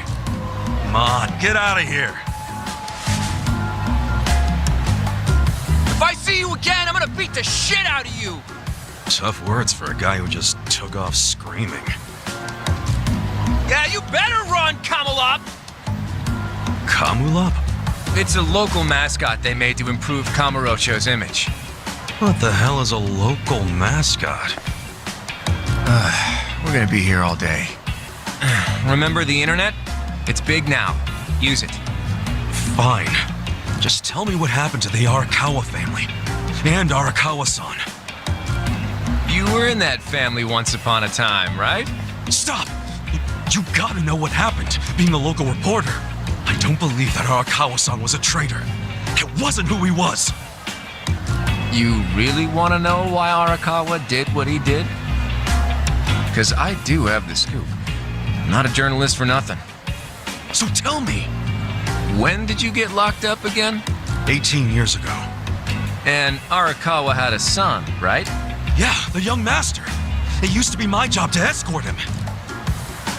B: Come on, get out of here.
O: If I see you again, I'm gonna beat the shit out of you.
B: Tough words for a guy who just took off screaming.
O: Yeah, you better run, Kamulop.
B: Kamulop?
O: It's a local mascot they made to improve Kamurocho's image.
B: What the hell is a local mascot?
O: We're gonna be here all day. Remember the internet? It's big now. Use it.
B: Fine. Just tell me what happened to the Arakawa family. And Arakawa-san.
O: You were in that family once upon a time, right?
B: Stop! You gotta know what happened, being a local reporter. I don't believe that Arakawa-san was a traitor. It wasn't who he was.
O: You really want to know why Arakawa did what he did? Because I do have the scoop. I'm not a journalist for nothing.
B: So tell me.
O: When did you get locked up again?
B: 18 years ago.
O: And Arakawa had a son, right?
B: Yeah, the young master. It used to be my job to escort him.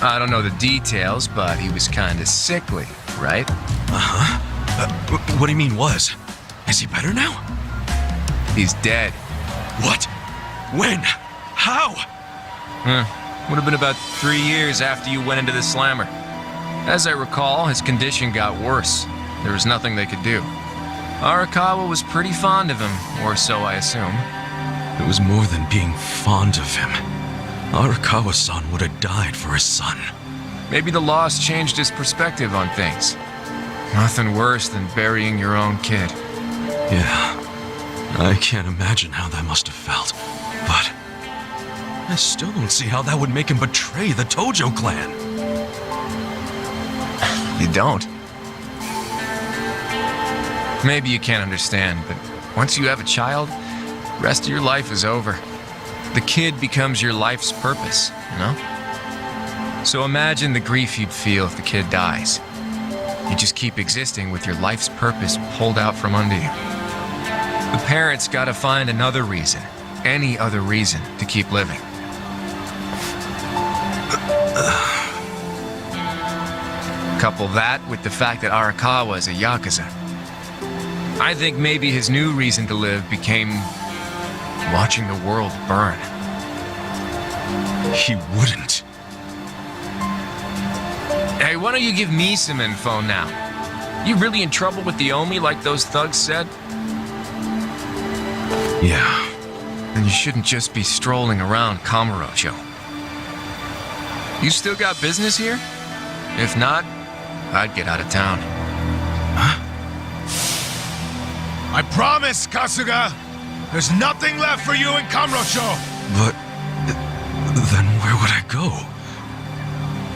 O: I don't know the details, but he was kind of sickly, right?
B: Uh-huh. What do you mean was? Is he better now?
O: He's dead.
B: What? When? How?
O: Would have been about 3 years after you went into the slammer. As I recall, his condition got worse. There was nothing they could do. Arakawa was pretty fond of him, or so I assume.
B: It was more than being fond of him. Arakawa-san would have died for his son.
O: Maybe the loss changed his perspective on things. Nothing worse than burying your own kid.
B: Yeah. I can't imagine how that must have felt. But I still don't see how that would make him betray the Tojo clan.
O: You don't? Maybe you can't understand, but once you have a child, the rest of your life is over. The kid becomes your life's purpose, you know? So imagine the grief you'd feel if the kid dies. You just keep existing with your life's purpose pulled out from under you. The parents gotta find another reason, any other reason, to keep living. Couple that with the fact that Arakawa is a Yakuza. I think maybe his new reason to live became watching the world burn.
B: He wouldn't.
O: Hey, why don't you give me some info now? You really in trouble with the Omi like those thugs said?
B: Yeah.
O: Then you shouldn't just be strolling around Kamurocho. You still got business here? If not, I'd get out of town.
B: Huh?
I: I promise, Kasuga! There's nothing left for you in Kamurocho!
B: But... then where would I go?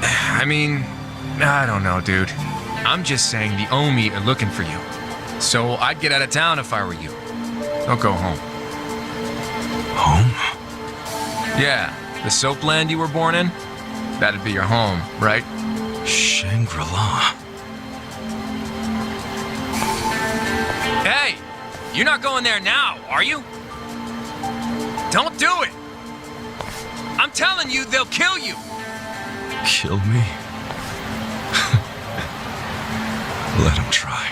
O: I mean, I don't know, dude. I'm just saying the Omi are looking for you. So I'd get out of town if I were you. Don't go home.
B: Home?
O: Yeah, the soapland you were born in? That'd be your home, right?
B: Shangri-La.
O: Hey! You're not going there now, are you? Don't do it! I'm telling you, they'll kill you!
B: Kill me? Let him try.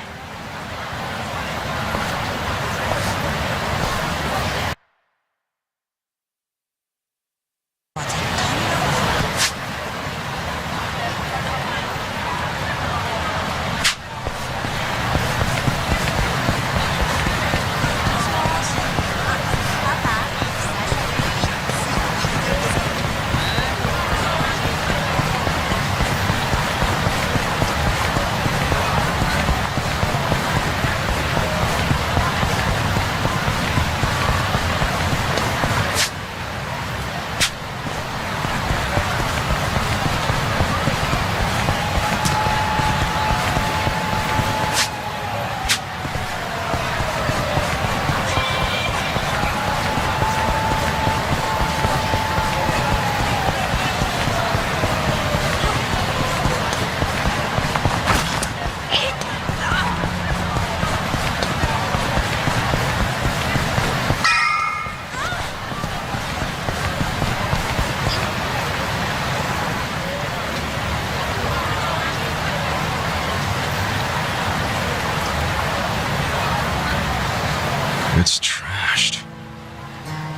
B: It's trashed.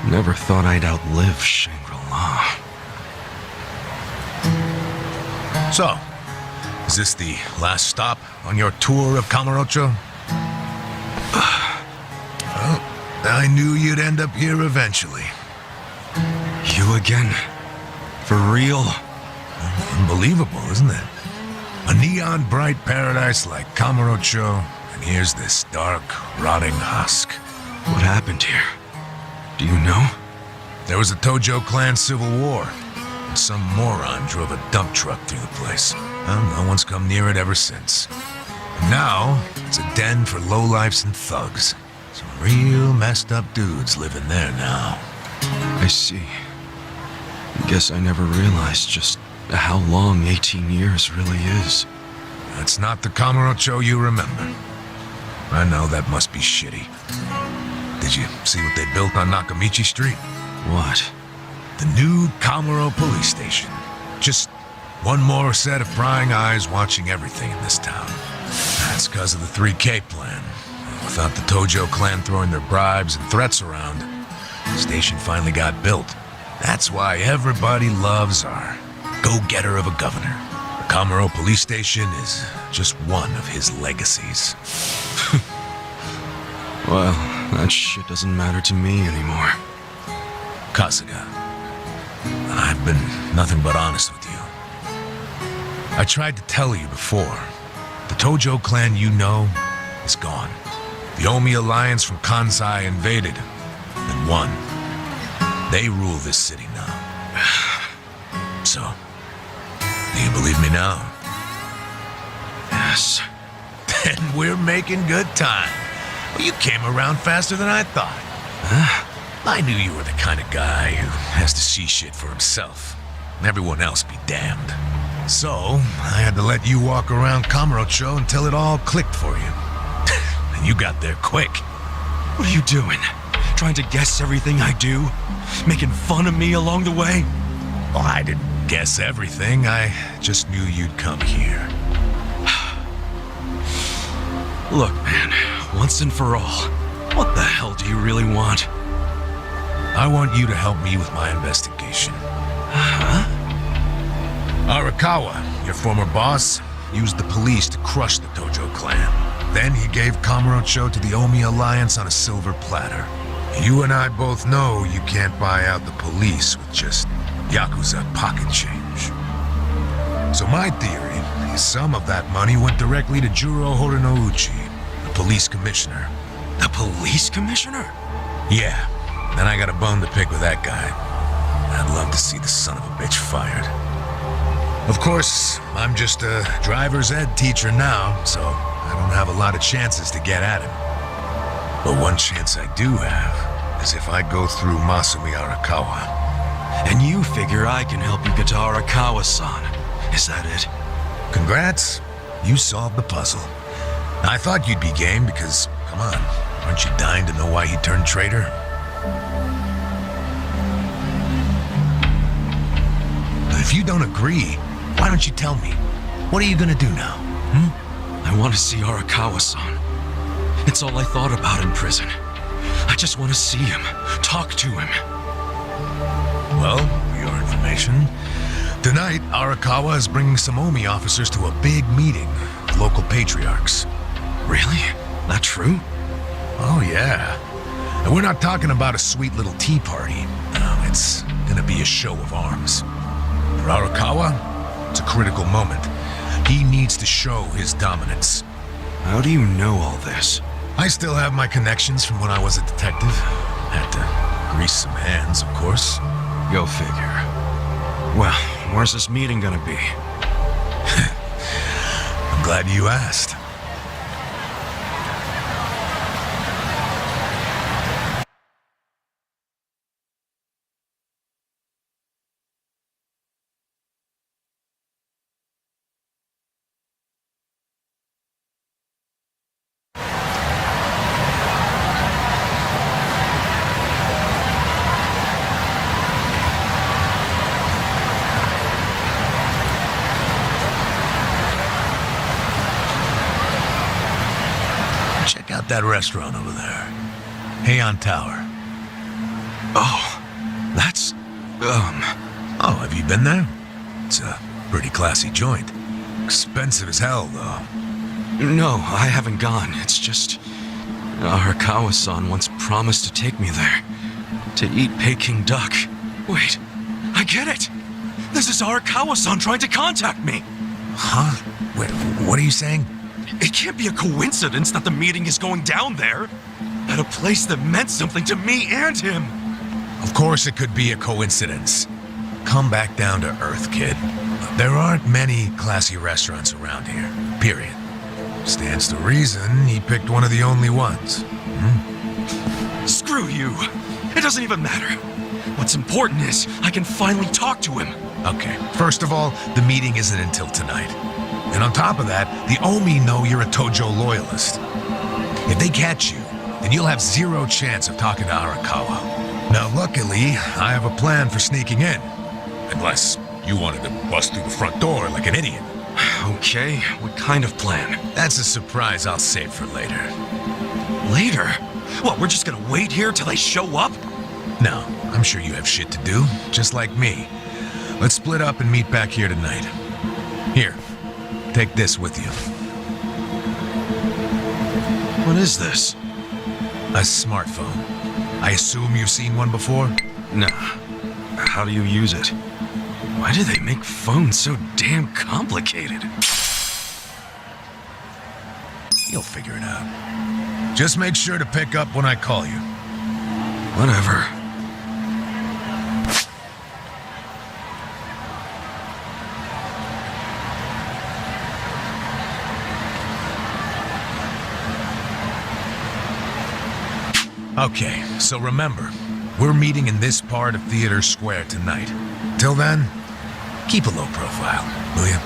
B: Never thought I'd outlive Shangri-La.
I: So, is this the last stop on your tour of Kamurocho? Well, I knew you'd end up here eventually.
B: You again? For real?
I: Unbelievable, isn't it? A neon bright paradise like Kamurocho, and here's this dark, rotting husk.
B: What happened here? Do you know?
I: There was a Tojo clan civil war, and some moron drove a dump truck through the place. Well, no one's come near it ever since. And now, it's a den for lowlifes and thugs. Some real messed up dudes live in there now.
B: I see. Guess I never realized just how long 18 years really is.
I: That's not the Kamurocho you remember. I know that must be shitty. Did you see what they built on Nakamichi Street?
B: What?
I: The new Kamuro police station. Just one more set of prying eyes watching everything in this town. That's because of the 3K plan. Without the Tojo clan throwing their bribes and threats around, the station finally got built. That's why everybody loves our go-getter of a governor. The Kamuro police station is just one of his legacies.
B: Well, that shit doesn't matter to me anymore.
I: Kasuga, I've been nothing but honest with you. I tried to tell you before. The Tojo clan you know is gone. The Omi alliance from Kansai invaded and won. They rule this city now. So, do you believe me now?
B: Yes.
I: Then we're making good time. Well, you came around faster than I thought.
B: Huh?
I: I knew you were the kind of guy who has to see shit for himself, and everyone else be damned. So, I had to let you walk around Kamurocho until it all clicked for you. And you got there quick.
B: What are you doing? Trying to guess everything I do? Making fun of me along the way?
I: Well, I didn't guess everything. I just knew you'd come here.
B: Look, man, once and for all, what the hell do you really want?
I: I want you to help me with my investigation.
B: Huh?
I: Arakawa, your former boss, used the police to crush the Tojo clan. Then he gave Kamurocho to the Omi Alliance on a silver platter. You and I both know you can't buy out the police with just Yakuza pocket change. So my theory is some of that money went directly to Juro Horinouchi, the police commissioner.
B: The police commissioner?
I: Yeah, and I got a bone to pick with that guy. I'd love to see the son of a bitch fired. Of course, I'm just a driver's ed teacher now, so I don't have a lot of chances to get at him. But one chance I do have is if I go through Masumi Arakawa.
B: And you figure I can help you get to Arakawa-san. Is that it?
I: Congrats, you solved the puzzle. I thought you'd be game because, come on, aren't you dying to know why he turned traitor? But if you don't agree, why don't you tell me? What are you gonna do now?
B: I want to see Arakawa-san. It's all I thought about in prison. I just want to see him, talk to him.
I: Well, for your information, tonight Arakawa is bringing some Omi officers to a big meeting with local patriarchs.
B: Really? That true?
I: Oh, yeah. And we're not talking about a sweet little tea party. No, it's gonna be a show of arms. For Arakawa, it's a critical moment. He needs to show his dominance.
B: How do you know all this?
I: I still have my connections from when I was a detective. Had to grease some hands, of course.
B: Go figure. Well, where's this meeting gonna be?
I: I'm glad you asked. Check out that restaurant over there. Heian Tower.
B: Oh, that's...
I: Oh, have you been there? It's a pretty classy joint. Expensive as hell, though.
B: No, I haven't gone. It's just... Arakawa-san once promised to take me there. To eat Peking duck. Wait, I get it! This is Arakawa-san trying to contact me!
I: Huh? Wait, what are you saying?
B: It can't be a coincidence that the meeting is going down there. At a place that meant something to me and him.
I: Of course it could be a coincidence. Come back down to earth, kid. There aren't many classy restaurants around here, period. Stands to reason he picked one of the only ones.
B: Screw you. It doesn't even matter. What's important is I can finally talk to him.
I: Okay, first of all, the meeting isn't until tonight. And on top of that, the Omi know you're a Tojo loyalist. If they catch you, then you'll have zero chance of talking to Arakawa. Now, luckily, I have a plan for sneaking in. Unless you wanted to bust through the front door like an idiot.
B: Okay, what kind of plan?
I: That's a surprise I'll save for later.
B: Later? What, we're just gonna wait here till they show up?
I: No, I'm sure you have shit to do, just like me. Let's split up and meet back here tonight. Here, take this with you.
B: What is this?
I: A smartphone. I assume you've seen one before?
B: Nah. How do you use it? Why do they make phones so damn complicated?
I: You'll figure it out. Just make sure to pick up when I call you.
B: Whatever.
I: Okay, so remember, we're meeting in this part of Theater Square tonight. Till then, keep a low profile, will you?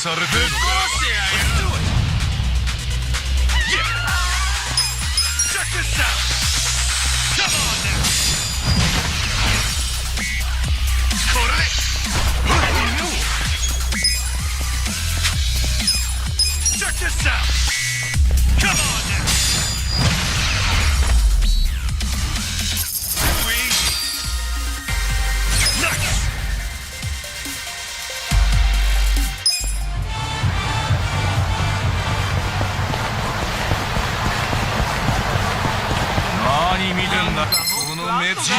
K: されてんのか。Let's do it! Yeah! Check this out! Come on now! これで Check this out! Come on now! Too easy! Nice! 何見てんだこの目つきが。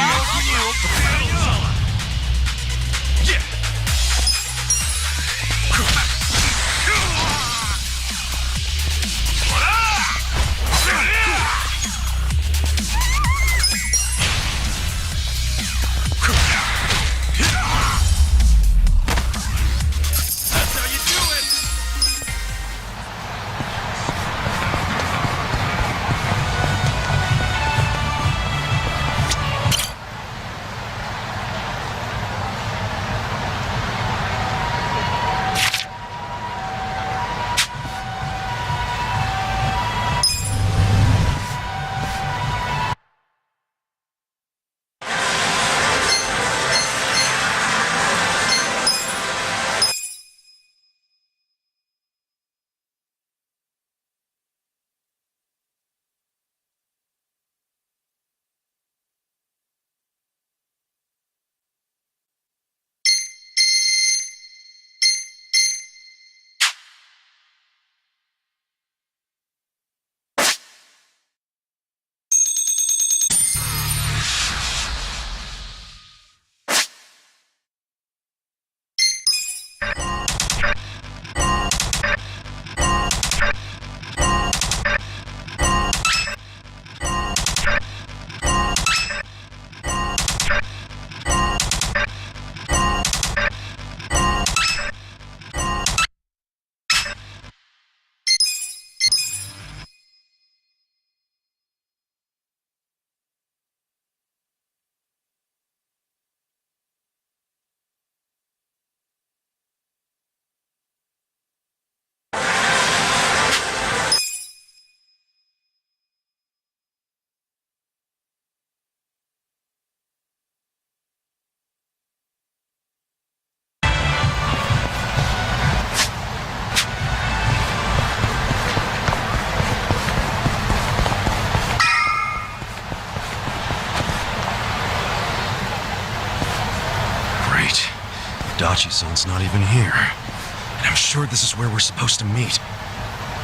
B: Dachi-san's not even here. And I'm sure this is where we're supposed to meet.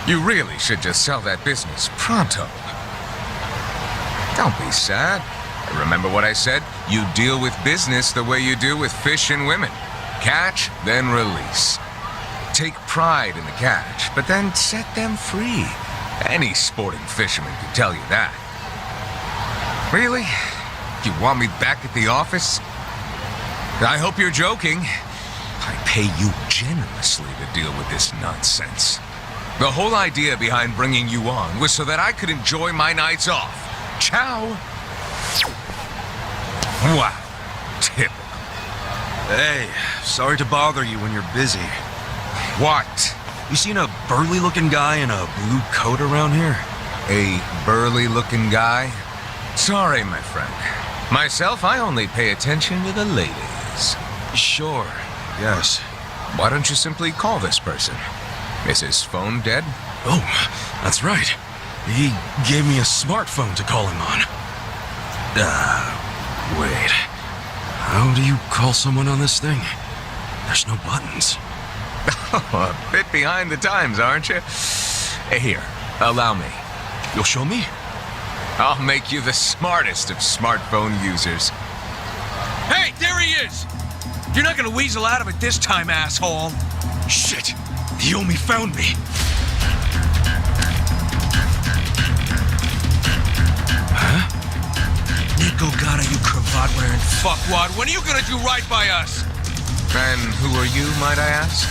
O: You really should just sell that business pronto. Don't be sad. Remember what I said? You deal with business the way you do with fish and women. Catch, then release. Take pride in the catch, but then set them free. Any sporting fisherman can tell you that. Really? You want me back at the office? I hope you're joking. I pay you generously to deal with this nonsense. The whole idea behind bringing you on was so that I could enjoy my nights off. Ciao. Wow. Typical.
B: Hey, sorry to bother you when you're busy.
O: What?
B: You seen a burly-looking guy in a blue coat around here?
O: A burly-looking guy? Sorry, my friend. Myself, I only pay attention to the ladies.
B: Sure, yes.
O: Why don't you simply call this person? Is his phone dead?
B: Oh, that's right. He gave me a smartphone to call him on. Wait. How do you call someone on this thing? There's no buttons.
O: A bit behind the times, aren't you? Here, allow me.
B: You'll show me?
O: I'll make you the smartest of smartphone users.
K: Hey, there he is! You're not gonna weasel out of it this time, asshole.
B: Shit! He only found me. Huh?
K: Nico Gata, you cravat-wearing fuckwad. When are you gonna do right by us?
O: And who are you, might I ask?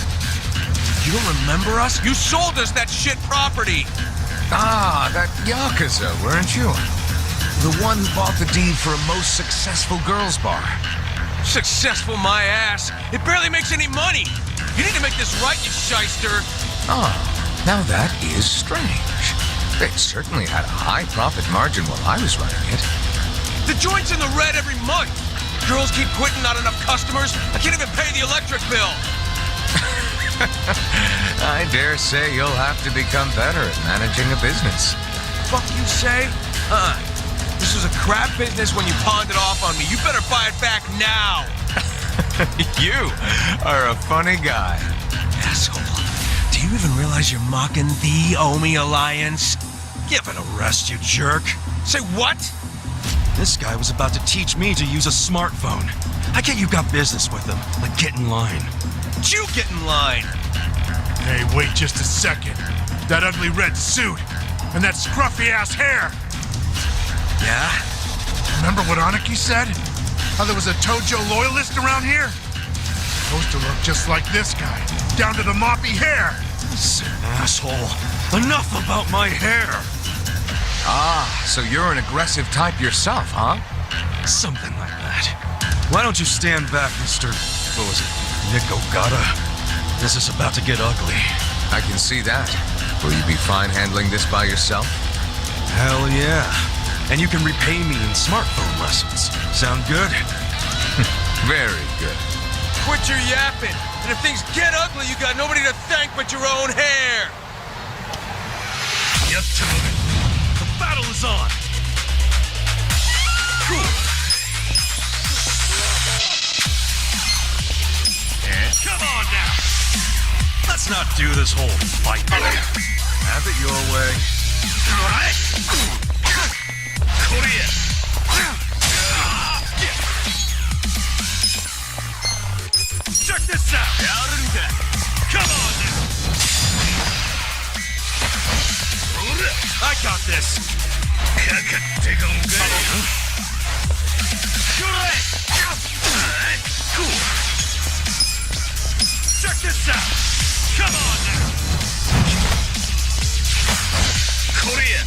K: You don't remember us? You sold us that shit property!
O: Ah, that Yakuza, weren't you? The one who bought the deed for a most successful girls' bar.
K: Successful my ass. It barely makes any money.
P: You need to make this right, you shyster!
O: Oh, now that is strange. They certainly had a high profit margin while I was running it.
P: The joint's in the red every month! Girls keep quitting, not enough customers. I can't even pay the electric bill!
O: I dare say you'll have to become better at managing a business.
P: Fuck you say? This was a crap business when you pawned it off on me. You better buy it back now!
O: You are a funny guy.
P: Asshole. Do you even realize you're mocking the Omi Alliance?
B: Give it a rest, you jerk.
P: Say what?
B: This guy was about to teach me to use a smartphone. I get you got business with him. Like, get in line.
P: You get in line!
K: Hey, wait just a second. That ugly red suit and that scruffy-ass hair.
B: Yeah?
K: Remember what Aniki said? How there was a Tojo loyalist around here? Supposed to look just like this guy, down to the moppy hair.
B: Asshole. Enough about my hair.
O: Ah, so you're an aggressive type yourself, huh?
B: Something like that. Why don't you stand back, Mr. What was it? Nick Ogata? This is about to get ugly.
O: I can see that. Will you be fine handling this by yourself?
B: Hell yeah. And you can repay me in smartphone lessons. Sound good?
O: Very good.
P: Quit your yapping! And if things get ugly, you got nobody to thank but your own hair!
K: Get to it. The battle is on. Cool. Come on now.
B: Let's not do this whole fight. Have it your way.
K: Korea. Check this out. Come on now. I got this. Cool. Check this out. Come on now. Korea.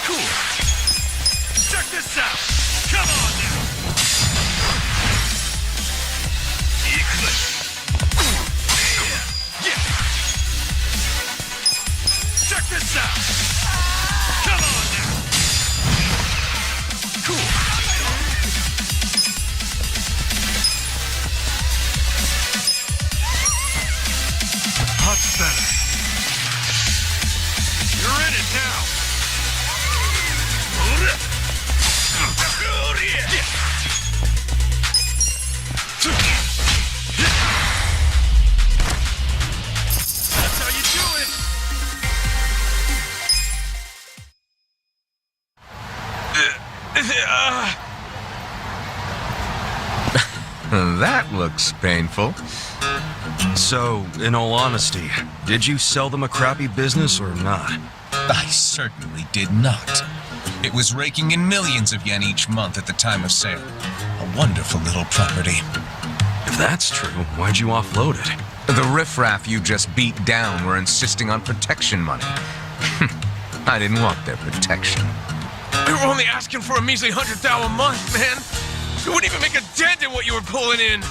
K: Cool. Check this out. Come on now. Check this out. Come on now. Cool. Much better. You're in it now. That's how you do it.
O: That looks painful.
B: So, in all honesty, did you sell them a crappy business or not?
Q: I certainly did not. It was raking in millions of yen each month at the time of sale. A wonderful little property.
B: If that's true, why'd you offload it?
O: The riffraff you just beat down were insisting on protection money. I didn't want their protection.
P: We were only asking for a measly 100,000 a month, man. It wouldn't even make a dent in what you were pulling in.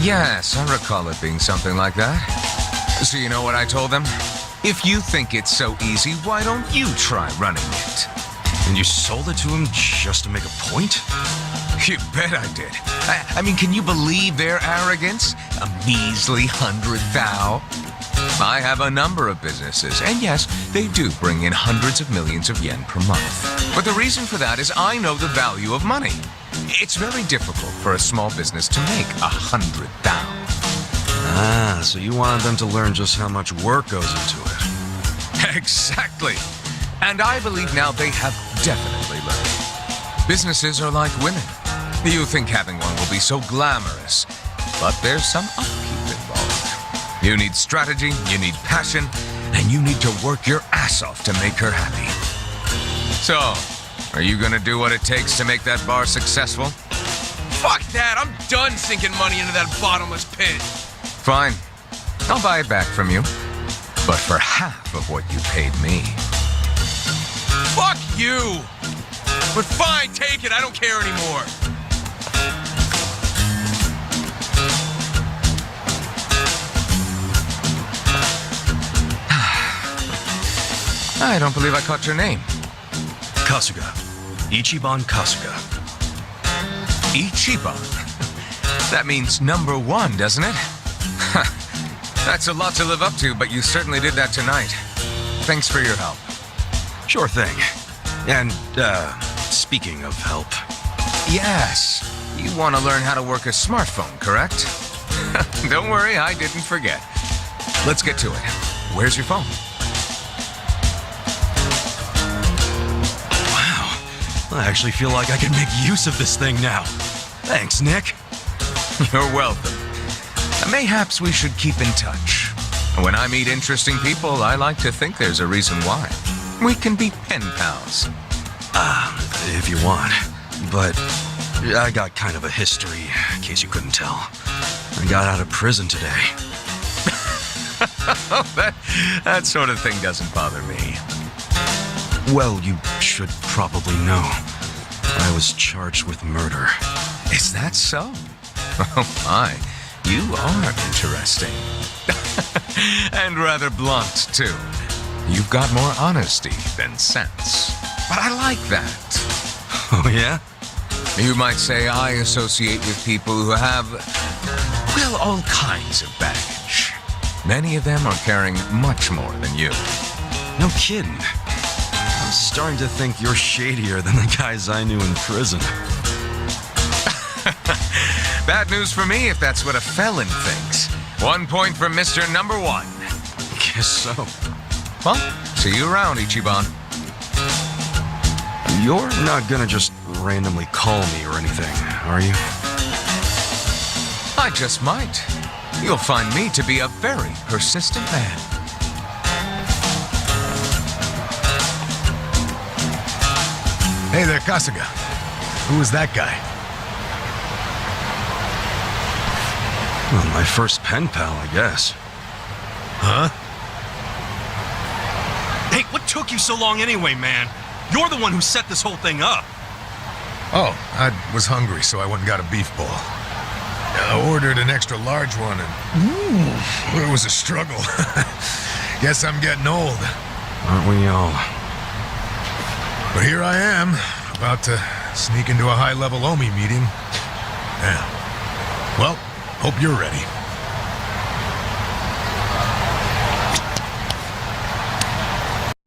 O: Yes, I recall it being something like that. So you know what I told them? If you think it's so easy, why don't you try running it?
B: And you sold it to him just to make a point?
O: You bet I did. I mean, can you believe their arrogance? A measly 100,000. I have a number of businesses, and yes, they do bring in hundreds of millions of yen per month. But the reason for that is I know the value of money. It's very difficult for a small business to make 100,000.
B: Ah, so you wanted them to learn just how much work goes into it.
O: Exactly. And I believe now they have definitely learned. Businesses are like women. You think having one will be so glamorous, but there's some upkeep involved. You need strategy, you need passion, and you need to work your ass off to make her happy. So, Are you gonna do what it takes to make that bar successful?
P: Fuck that! I'm done sinking money into that bottomless pit.
O: Fine. I'll buy it back from you. But for half of what you paid me.
P: Fuck you! But fine, take it. I don't care anymore.
O: I don't believe I caught your name.
B: Kasuga. Ichiban Kasuga.
O: Ichiban? That means number one, doesn't it? That's a lot to live up to, but you certainly did that tonight. Thanks for your help.
B: Sure thing. And, speaking of help.
O: Yes. You want to learn how to work a smartphone, correct? Don't worry, I didn't forget. Let's get to it. Where's your phone?
B: Wow. I actually feel like I can make use of this thing now. Thanks, Nick.
O: You're welcome. Mayhaps we should keep in touch. When I meet interesting people, I like to think there's a reason why. We can be pen pals.
B: If you want. But I got kind of a history, in case you couldn't tell. I got out of prison today.
O: That sort of thing doesn't bother me.
B: Well, you should probably know. I was charged with murder.
O: Is that so? Oh my, you are interesting. And rather blunt, too. You've got more honesty than sense. But I like that.
B: Oh, yeah?
O: You might say I associate with people who have, well, all kinds of baggage. Many of them are carrying much more than you.
B: No kidding. I'm starting to think you're shadier than the guys I knew in prison.
O: Bad news for me if that's what a felon thinks. 1 point for Mr. Number One.
B: Guess so.
O: Well, see you around, Ichiban.
B: You're not gonna just randomly call me or anything, are you?
O: I just might. You'll find me to be a very persistent man.
I: Hey there, Kasuga. Who was that guy?
B: Well, my first pen pal, I guess.
I: Huh?
K: Hey, what took you so long anyway, man? You're the one who set this whole thing up.
I: Oh, I was hungry, so I went and got a beef bowl. I ordered an extra large one, and it was a struggle. Guess I'm getting old.
B: Aren't we all?
I: But here I am, about to sneak into a high-level OMI meeting. Yeah. Well, hope you're ready.